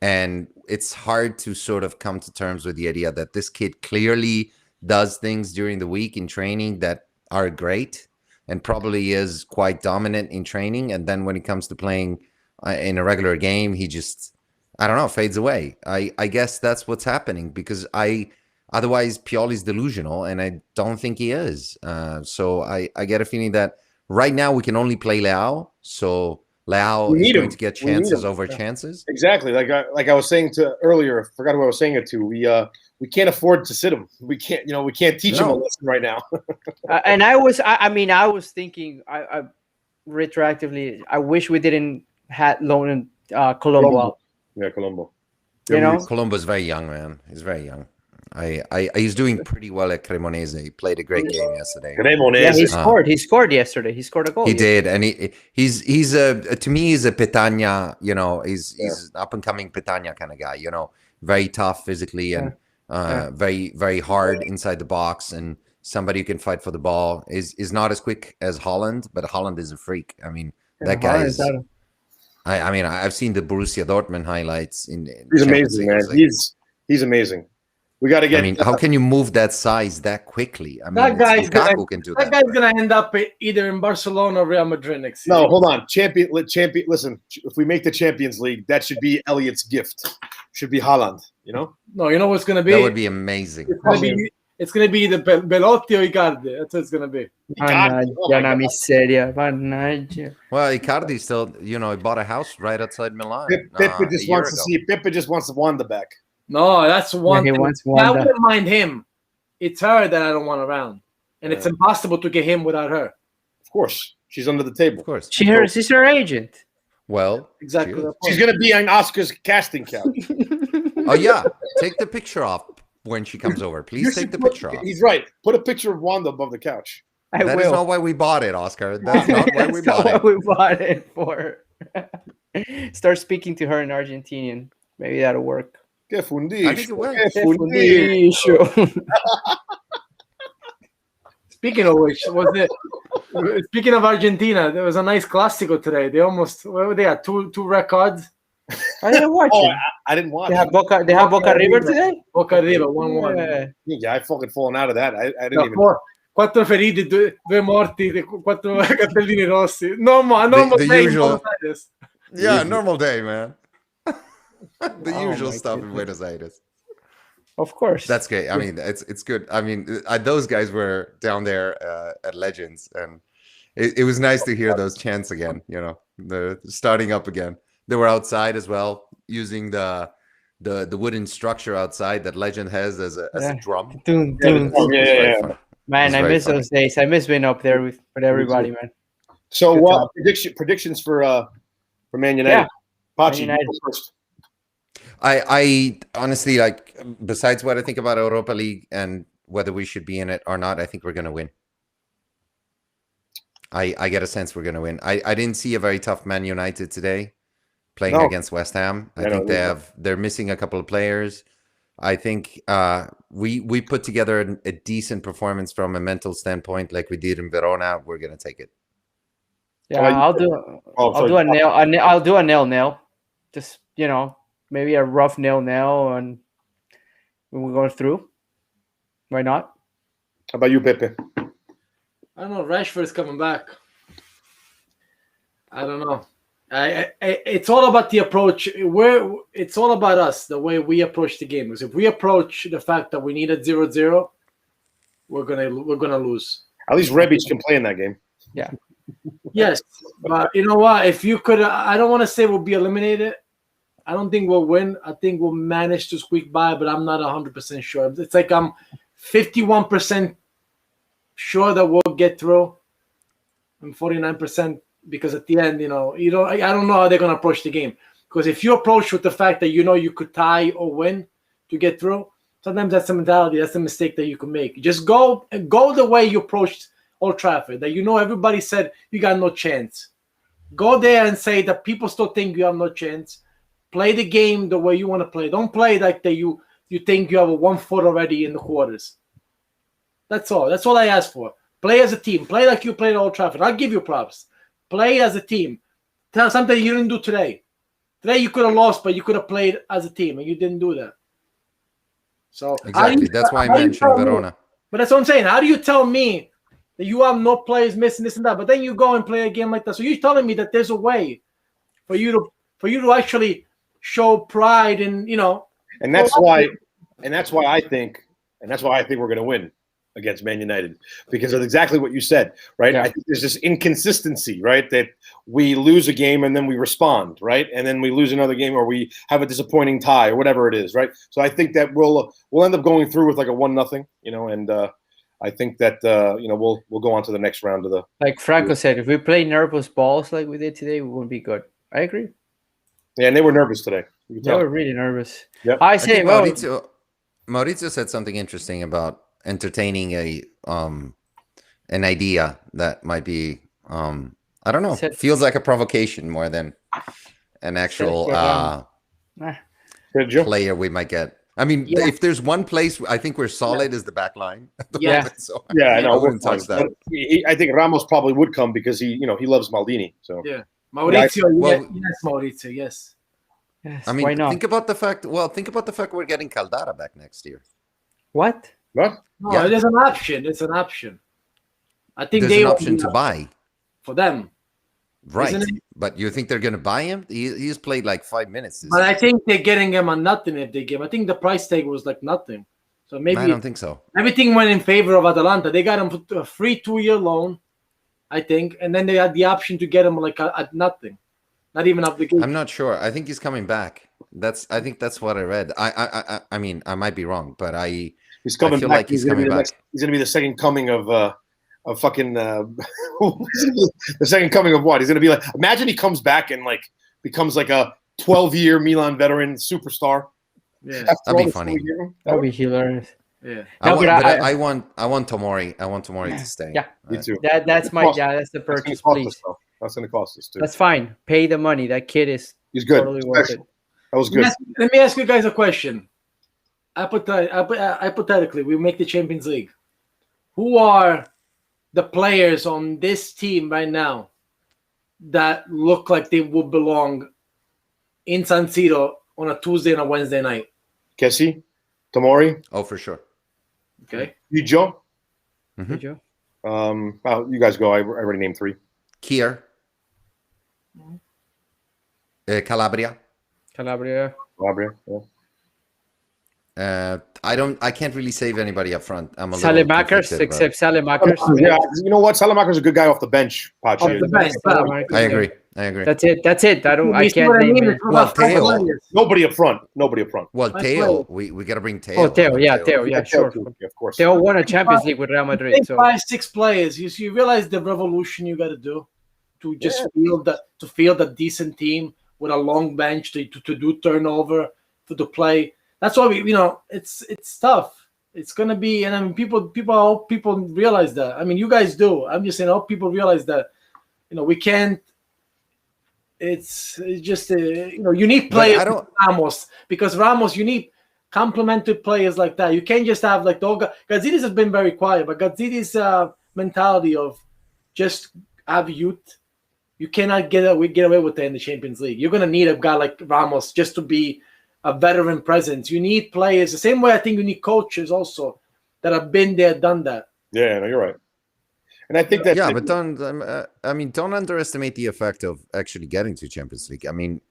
And it's hard to sort of come to terms with the idea that this kid clearly does things during the week in training that are great and probably is quite dominant in training. And then when it comes to playing in a regular game, he just, I don't know, fades away. I guess that's what's happening, because otherwise Pioli's delusional, and I don't think he is. So I get a feeling that right now we can only play Leao. So Leao is going to get We need chances him. over chances. Exactly. Like I was saying to earlier, I forgot who I was saying it to. We can't afford to sit him. We can't teach him a lesson right now. And I was thinking, I retroactively, I wish we didn't had loan Colombo out. Yeah, Colombo. You know, Colombo's very young, man. He's very young. He's doing pretty well at Cremonese. He played a great game yesterday. Cremonese. Yeah, he scored. He scored yesterday. He scored a goal. He did, and he's a to me he's a Petagna. You know, he's up and coming Petagna kind of guy. You know, very tough physically and very very hard inside the box, and somebody who can fight for the ball. Is not as quick as Holland, but Holland is a freak. I mean, that guy is. I mean, I've seen the Borussia Dortmund highlights. He's amazing, man. Like, he's amazing. We got to get. I mean, how can you move that size that quickly? I mean, that guy's gonna end up either in Barcelona or Real Madrid next season. No, hold on, champion. Listen, if we make the Champions League, that should be Elliot's gift. Should be Haaland. You know? No, you know what's gonna be? That would be amazing. It's gonna be the Belotti or Icardi. That's what it's gonna be. Una miseria. Well, Icardi still, you know, he bought a house right outside Milan. Pepe just wants Wanda back. No, that's one thing. I Wanda. wouldn't mind him. It's her that I don't want around. And it's impossible to get him without her. Of course. She's under the table. Of course. She's her agent. Well, exactly. She's going to be on Oscar's casting couch. Oh, yeah. Take the picture off when she comes over. Please take the picture off. He's right. Put a picture of Wanda above the couch. That is not why we bought it, Oscar. That's not why we bought it. We bought it for. Start speaking to her in Argentinian. Maybe that'll work. Que fundisho. I think it will. Speaking of which, speaking of Argentina, there was a nice Clásico today. They almost they had two records. I didn't watch it. I didn't watch it. They have Boca River today? Boca River, 1-1. Yeah, I fucking fallen out of that. I didn't even. 4 feriti, 2 morti, 4 cartellini rossi. Normal day usual. in Buenos Aires. Yeah, normal day, man. The usual stuff in Buenos Aires. Of course. That's great. I mean, it's good. I mean, those guys were down there at Legends, and it was nice to hear those chants again, you know, the starting up again. They were outside as well, using the wooden structure outside that Legend has as a drum. Dun, dun. Man, I miss those days. I miss being up there with everybody, man. So, predictions for Man United? Yeah. Pachi, Man United. first. I honestly, like, besides what I think about Europa League and whether we should be in it or not, I think we're going to win. I get a sense we're going to win. I didn't see a very tough Man United today playing against West Ham. I think they're missing a couple of players. I think we put together a decent performance from a mental standpoint, like we did in Verona. We're going to take it. Yeah, I'll do a nail. I'll do a 0-0. Just, you know, maybe a rough 0-0, and when we go through. Why not? How about you, Pepe? I don't know. Rashford's coming back. I don't know. It's all about the approach. It's all about us, the way we approach the game. Because if we approach the fact that we need a 0-0, we're gonna lose. At least Rebic can play in that game. Yeah. Yes, but you know what? If you could, I don't want to say we'll be eliminated. I don't think we'll win. I think we'll manage to squeak by, but I'm not 100% sure. It's like I'm 51% sure that we'll get through. I'm 49% because at the end, I don't know how they're gonna approach the game. Because if you approach with the fact that you could tie or win to get through, sometimes that's the mentality. That's the mistake that you can make. Just go the way you approached Old Trafford. That everybody said you got no chance. Go there and say that people still think you have no chance. Play the game the way you want to play. Don't play like that you think you have a 1 foot already in the quarters. That's all. That's all I ask for. Play as a team. Play like you played at Old Trafford. I'll give you props. Play as a team. Tell something you didn't do today. Today you could have lost, but you could have played as a team, and you didn't do that. So exactly. That's why I mentioned Verona. But that's what I'm saying. How do you tell me that you have no players missing this and that, but then you go and play a game like that? So you're telling me that there's a way for you to actually show pride and And that's why I think we're going to win. against Man United because of exactly what you said, right? Yeah. I think there's this inconsistency, right? That we lose a game and then we respond, right? And then we lose another game or we have a disappointing tie or whatever it is, right? So I think that we'll end up going through with like a 1-0, and I think that we'll go on to the next round of the. Like Franco said, if we play nervous balls like we did today, we won't be good. I agree. Yeah, and they were nervous today. They were really nervous. Yep. I say, think well, Maurizio said something interesting about entertaining an idea that might be I don't know, feels like a provocation more than an actual player we might get. I mean, if there's one place I think we're solid is the back line. So I know. I wouldn't touch that. I think Ramos probably would come because he loves Maldini. So Maurizio, yes, Maurizio, yes. Yes, I mean, why not? think about the fact we're getting Caldara back next year. What? What? No, there's an option. It's an option. I think there's an option to buy for them. Right. But you think they're going to buy him? He's played like 5 minutes. But I think they're getting him on nothing if they give. I think the price tag was like nothing. So maybe I don't think so. Everything went in favor of Atalanta. They got him for a free 2-year loan, I think, and then they had the option to get him like at nothing, not even obligation. I'm not sure. I think he's coming back. I think that's what I read. I mean, I might be wrong, but he's coming back. Like he's coming back. He's going to be the second coming of fucking the second coming of what? He's gonna be like, imagine he comes back and like becomes like a 12-year Milan veteran superstar. Yeah, that'd be funny. That'd be hilarious. Yeah, I want Tomori. I want Tomori to stay. Yeah, me too. That's the purchase, please. That's gonna cost us too. That's fine. Pay the money. That kid is he's good. Totally worth it. That was good. Let me ask you guys a question. Hypothetically, we make the Champions League. Who are the players on this team right now that look like they would belong in San Siro on a Tuesday and a Wednesday night? Kessie, Tomori. Oh, for sure. Okay. Joe. Joe. Well, you guys go. I already named 3. Kier. Calabria. Yeah. I can't really save anybody up front. I'm a Salemakers, except Salemakers. Yeah, you know what? Salemakers a good guy off the bench. Off the bench. I agree. That's it. I can't name it. Well, Teo. Nobody up front. Well, Teo. We got to bring Teo. Oh, Teo. Yeah, sure. Of course. Teo won a Champions League with Real Madrid. So 5-6 players. You realize the revolution you got to do to just field a decent team with a long bench to do turnover to play. That's why it's tough. It's gonna be, and I mean, people. I hope people realize that. I mean, you guys do. I'm just saying, I hope people realize that. We can't. It's just you need players like Ramos, because Ramos, you need complementary players like that. You can't just have like Gazidis has been very quiet, but Gazidis' mentality of just have youth. You cannot get away with that in the Champions League. You're gonna need a guy like Ramos just to be a veteran presence. You need players the same way I think you need coaches also that have been there, done that. Yeah, no, you're right. And I think that but don't underestimate the effect of actually getting to Champions League. I mean,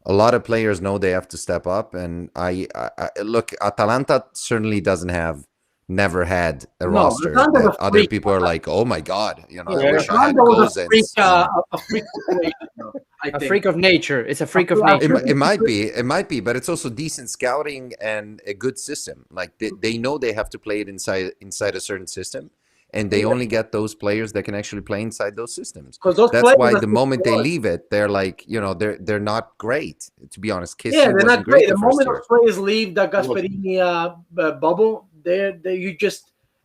a lot of players know they have to step up, and I look, Atalanta certainly never had a roster that other people are like, oh my god, I wish I had a freak of nature. It's a freak of nature. It might be, but it's also decent scouting and a good system. Like they know they have to play it inside a certain system, and they only get those players that can actually play inside those systems. That's why the moment they leave it, they're like, they're not great. To be honest, they're not great. The moment those players leave the Gasperini bubble,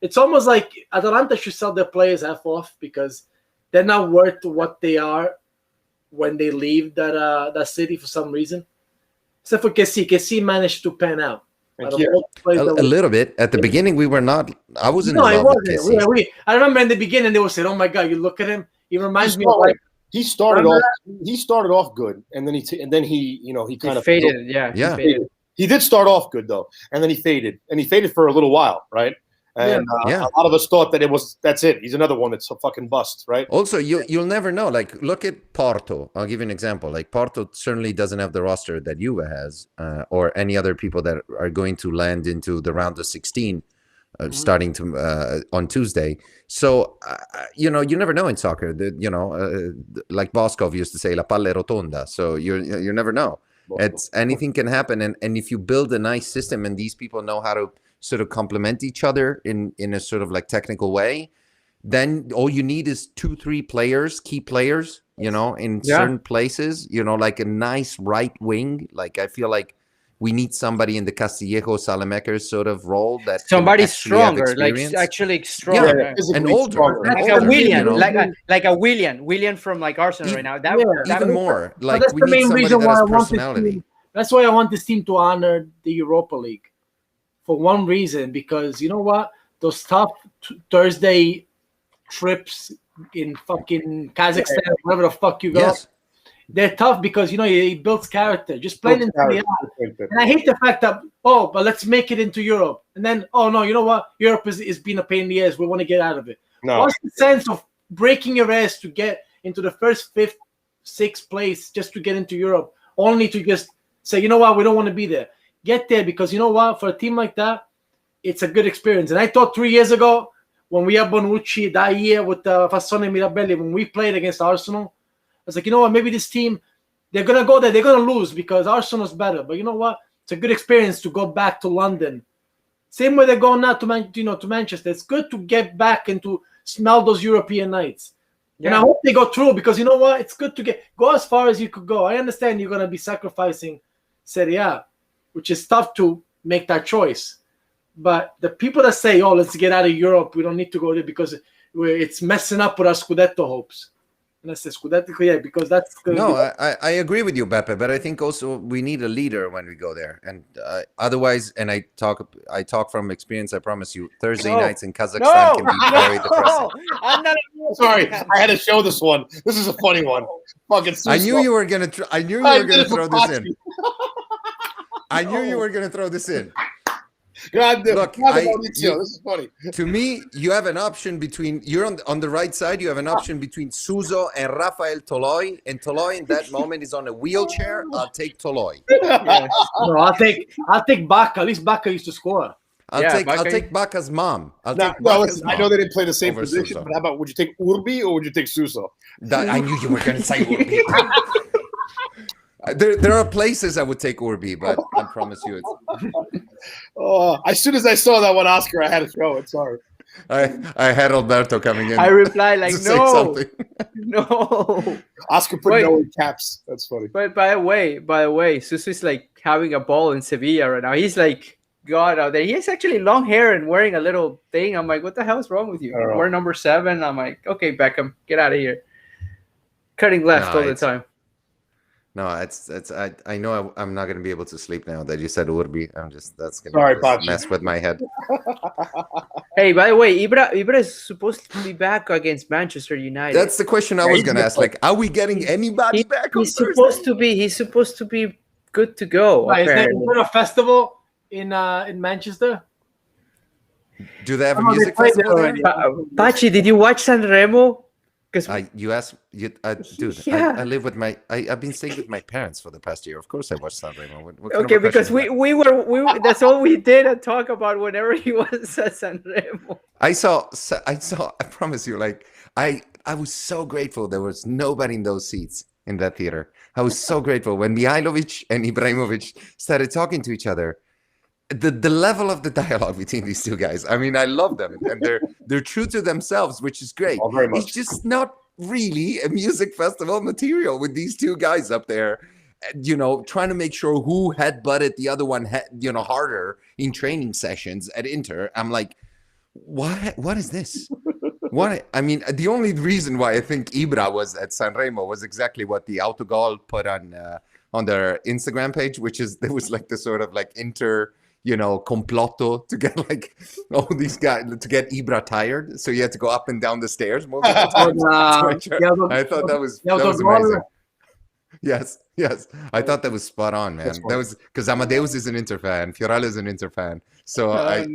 it's almost like Atalanta should sell their players half off because they're not worth what they are when they leave that city for some reason. Except for Kessie managed to pan out. A little bit at the beginning. We were not. I wasn't. No, I wasn't. I remember in the beginning they were saying, "Oh my god, you look at him. He reminds me of like." He started off good, and then he kind of faded. Yeah. He did start off good though, and then he faded for a little while, right? And a lot of us thought that that's it. He's another one that's a fucking bust, right? Also, you'll never know. Like, look at Porto. I'll give you an example. Like, Porto certainly doesn't have the roster that Juve has, or any other people that are going to land into the round of 16 starting to on Tuesday. So you never know in soccer. Like Boskov used to say, "La palla è rotonda." So you never know. It's anything can happen, and if you build a nice system and these people know how to sort of complement each other in a sort of like technical way, then all you need is 2-3 players, key players, in certain places, like a nice right wing. Like I feel like we need somebody in the Castillejo Salamakers sort of role that somebody stronger, like actually stronger, and older, like a Willian, like a Willian from like Arsenal right now. That even more. Like that's we the need main somebody reason that why has I want personality. that's why I want this team to honor the Europa League, for one reason, because you know what, those tough Thursday trips in fucking Kazakhstan, wherever the fuck you go. Yes. They're tough because it builds character. Just playing in Serie A. And I hate the fact that but let's make it into Europe, and then no, you know what? Europe is being a pain in the ass. We want to get out of it. No. What's the sense of breaking your ass to get into the first 5th, 6th place just to get into Europe, only to just say, you know what, we don't want to be there. Get there, because you know what? For a team like that, it's a good experience. And I thought 3 years ago, when we had Bonucci that year with Fassone and Mirabelli, when we played against Arsenal, I was like, you know what, maybe this team, they're going to go there. They're going to lose because Arsenal's better. But you know what? It's a good experience to go back to London. Same way they're going now to Manchester. It's good to get back and to smell those European nights. Yeah. And I hope they go through, because you know what? It's good to go as far as you could go. I understand you're going to be sacrificing Serie A, which is tough to make that choice. But the people that say, let's get out of Europe, we don't need to go there because it's messing up with our Scudetto hopes. And I say Scudetto, because that's... No, I agree with you, Beppe, but I think also we need a leader when we go there. And otherwise, and I talk from experience, I promise you, Thursday nights in Kazakhstan can be very depressing. I'm not Sorry, I had to show this one. This is a funny one. Fucking I knew you were going to I knew you were going to throw this in. I knew you were going to throw this in. God, look, this is funny. To me, you have an option between, you're on the right side, you have an option between Suso and Rafael Toloi, and Toloi in that moment is on a wheelchair. I'll take Toloi. Yes. No, I'll take Bacca. At least Bacca used to score. I'll take Bacca's mom. I know they didn't play the same position, Suso. But how about, would you take Urbi or would you take Suso? I knew you were going to say Urbi. There are places I would take Urbi, but I promise you it's... as soon as I saw that one Oscar, I had to throw it. Sorry. I had Alberto coming in. I replied like, no. No. Oscar put no in caps. That's funny. But by the way, Suso is like having a ball in Sevilla right now. He's like God out there. He has actually long hair and wearing a little thing. I'm like, what the hell is wrong with you? We're number 7. I'm like, okay, Beckham, get out of here. Cutting left all the time. No, I know I'm not going to be able to sleep now that you said Urbi. That's going to mess with my head. Hey, by the way, Ibra is supposed to be back against Manchester United. That's the question I was going to ask. Like, are we getting anybody back? He's supposed to be good to go. Is there a festival in Manchester? Do they have a music festival there? Pachi, did you watch Sanremo? You asked, dude. Yeah. I live with I've been staying with my parents for the past year. Of course, I watched Sanremo. Okay, because we were that's all we did and talk about whenever he was at Sanremo. I saw. I promise you, like I was so grateful there was nobody in those seats in that theater. I was so grateful when Mihailovic and Ibrahimovic started talking to each other. The level of the dialogue between these two guys, I mean, I love them, and they're true to themselves, which is great. Oh, very much. It's just not really a music festival material with these two guys up there, trying to make sure who headbutted the other one, harder in training sessions at Inter. I'm like, what is this? I mean, the only reason why I think Ibra was at Sanremo was exactly what the Autogol put on their Instagram page, which is there was like the sort of like Inter. Complotto to get like all these guys to get Ibra tired, so you had to go up and down the stairs multiple times. I thought that was amazing. Yes, I thought that was spot on, man. That was because Amadeus is an Inter fan, Fiorella is an Inter fan, so I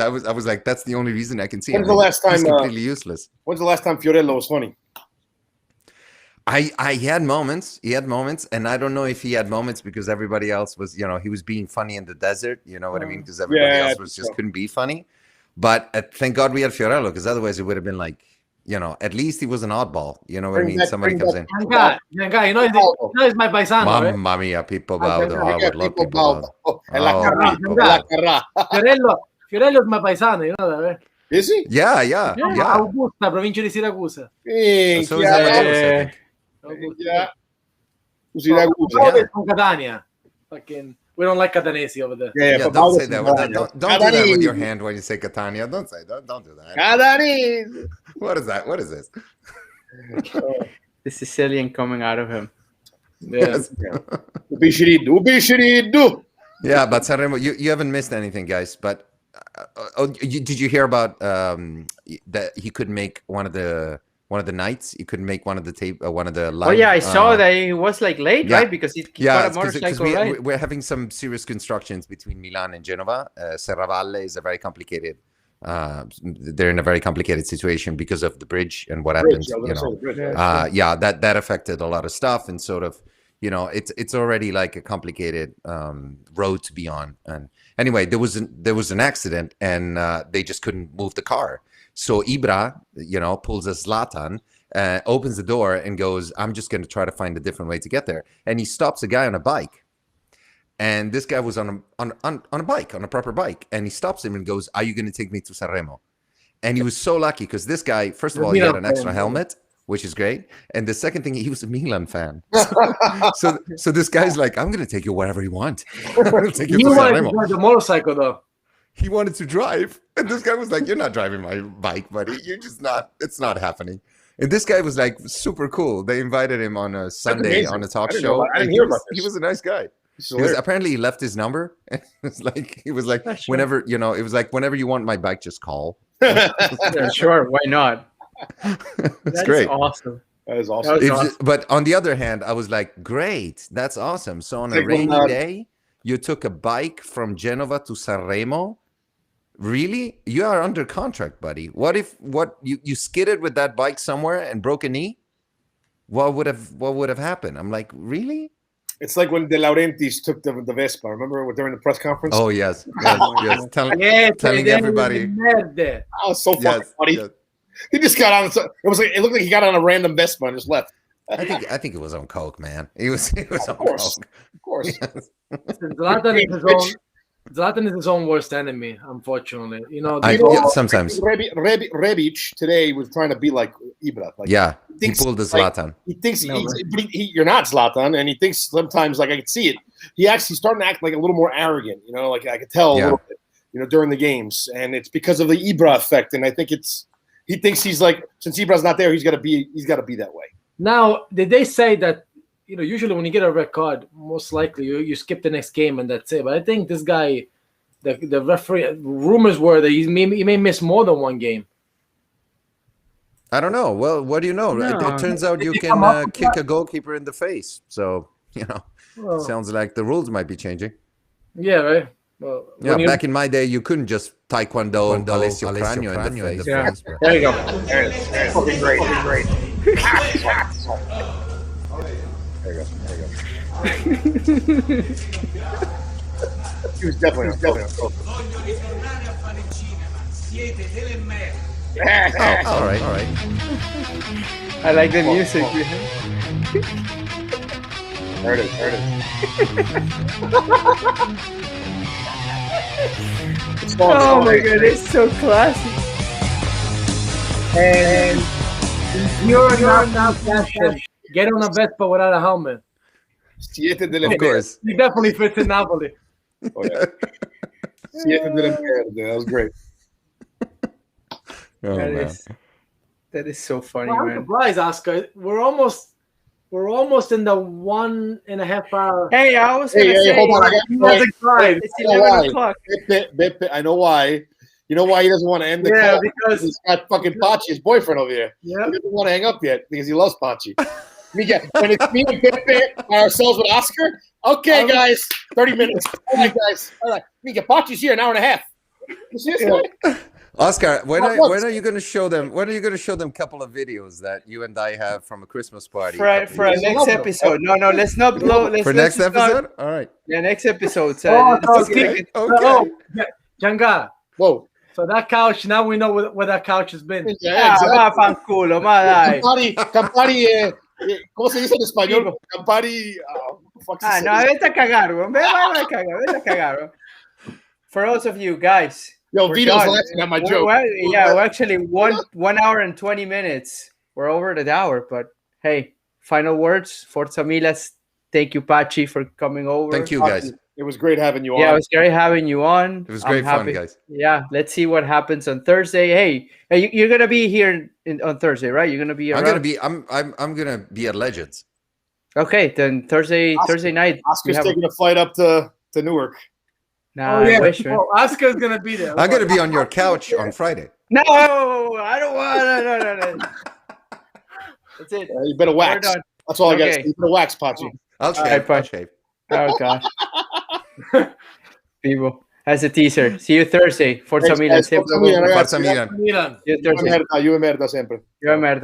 was like, that's the only reason I can see. When's the last time? He's completely useless. When's the last time Fiorella was funny? He had moments, and I don't know if he had moments because everybody else was, he was being funny in the desert, you know what I mean? Because everybody else was just couldn't be funny. But thank God we had Fiorello, because otherwise it would have been like, at least he was an oddball. You know what I mean? Somebody comes in. Gianca, you know he's my paisano, right? Mamma mia, Pippo Baudo. I would love Pippo Baudo. E la Carrà, Pippo la Baudo. Carrà. Fiorello is my paisano, you know that, right? Is he? Yeah. Augusta, provincia di Siracusa. So is Amadeus, I think. Yeah. Baudo from Catania. Fucking, we don't like Catanesi over there. Yeah, don't say that. Don't do that with your hand when you say Catania. Don't say that. Don't do that. Catanese. What is that? What is this? The Sicilian coming out of him. Yeah. Ubishiridu. Yeah, but Sanremo, you haven't missed anything, guys. But did you hear about that he could make one of the nights? He couldn't make one of the live. Oh yeah, I saw that he was like late, right? Because he got a motorcycle, right? We're having some serious constructions between Milan and Genova. Serravalle is a very complicated. They're in a very complicated situation because of the bridge and what happened. That affected a lot of stuff, and sort of, it's already like a complicated road to be on. And anyway, there was an accident, and they just couldn't move the car. So Ibra, pulls a Zlatan, opens the door and goes, "I'm just going to try to find a different way to get there." And he stops a guy on a bike. And this guy was on a bike, on a proper bike. And he stops him and goes, "Are you going to take me to Sanremo?" And he was so lucky because this guy, first of all, he had an extra helmet, which is great. And the second thing, he was a Milan fan. So this guy's like, "I'm going to take you wherever you want. I'm going to take you to Sanremo." He wanted to ride the motorcycle, though. He wanted to drive. And this guy was like, "You're not driving my bike, buddy. You're just not. It's not happening." And this guy was like super cool. They invited him on a Sunday on a talk show. I didn't hear about this. He was a nice guy. Apparently he left his number. He was like, whenever, it was like, "Whenever you want my bike, just call." Yeah, sure, why not? That's great. Awesome. That is awesome. But on the other hand, I was like, great, that's awesome. So on a rainy day, you took a bike from Genova to Sanremo. Really? You are under contract, buddy. What if you skidded with that bike somewhere and broke a knee? What would have happened? I'm like, really? It's like when De Laurentiis took the Vespa. Remember during the press conference? Oh yes. Telling everybody. That was so fucking funny. Yes. He just got on. It looked like he got on a random Vespa and just left. I think it was on coke, man. He was on coke. Of course. Zlatan is his own worst enemy, unfortunately. Sometimes Rebic today was trying to be like Ibra. He pulled the Zlatan. He thinks you're not Zlatan, and he thinks sometimes, like I could see it. He's starting to act like a little more arrogant. Like I could tell a little bit. During the games, and it's because of the Ibra effect. And I think he thinks he's like, since Ibra's not there, he's got to be that way. Now, did they say that? Usually when you get a red card, most likely you skip the next game and that's it. But I think this guy, the referee, rumors were that he may miss more than one game. I don't know. Well, what do you know? No. It turns out you can kick a goalkeeper in the face. So, sounds like the rules might be changing. Yeah, right. Well, back in my day, you couldn't just taekwondo Alessio Cragno in the face. Yeah. There you go. There it is. Fucking great. There you go. He was definitely on coke. All right. I like the music. There it is. Oh my god, it's so classic. And you're not fashion. Get on a Vespa without a helmet. Of course. He definitely fits in Napoli. Oh, yeah. That was great. That is so funny, I'm man. surprised, Oscar. We're almost in the 1.5 hour. Hey, I was gonna say, hold on. It's 11 o'clock. Beppe, I know why. You know why he doesn't want to end the call? Because he's got fucking Pachi, his boyfriend over here. Yeah. He doesn't want to hang up yet because he loves Pachi. When it's me and Beppe by ourselves with Oscar, okay, guys, 30 minutes. All right, guys. All right. Pachi's here an hour and a half. You see this guy? Oscar, when are you going to show them? When are you going to show them a couple of videos that you and I have from a Christmas party? For our next episode. No, let's not blow. Next episode? All right. Yeah, next episode. Okay. Gianca. Whoa. So that couch, now we know where that couch has been. Yeah, Va fanculo, ma dai. Campari, ¿cómo se dice en español? Campari. No, vete a cagar, weón. Vete a cagar, vete a cagar. Weón. For those of you guys, Yo, Vito's laughing at my joke. We're actually 1 hour and 20 minutes. We're over the hour, but hey, final words. Forza Milas. Thank you, Pachi, for coming over. Thank you, guys. It was great having you on. Yeah, it was great having you on. It was great fun, guys. Yeah, let's see what happens on Thursday. Hey, you're gonna be here on Thursday, right? You're gonna be around? I'm gonna be at Legends. Okay, then Thursday night. Oscar's taking a flight up to Newark. Nah, I wish, man. Oscar's gonna be there. I'm gonna be on your couch on Friday. No, I don't want. No. That's it. You better wax. That's all I got. You better wax, Pachi. I'll shave. Oh God. People, as a teaser. See you Thursday. Forza Milan. Forza Milan. Forza Milan. See you Thursday. Io e merda sempre. Io e merda.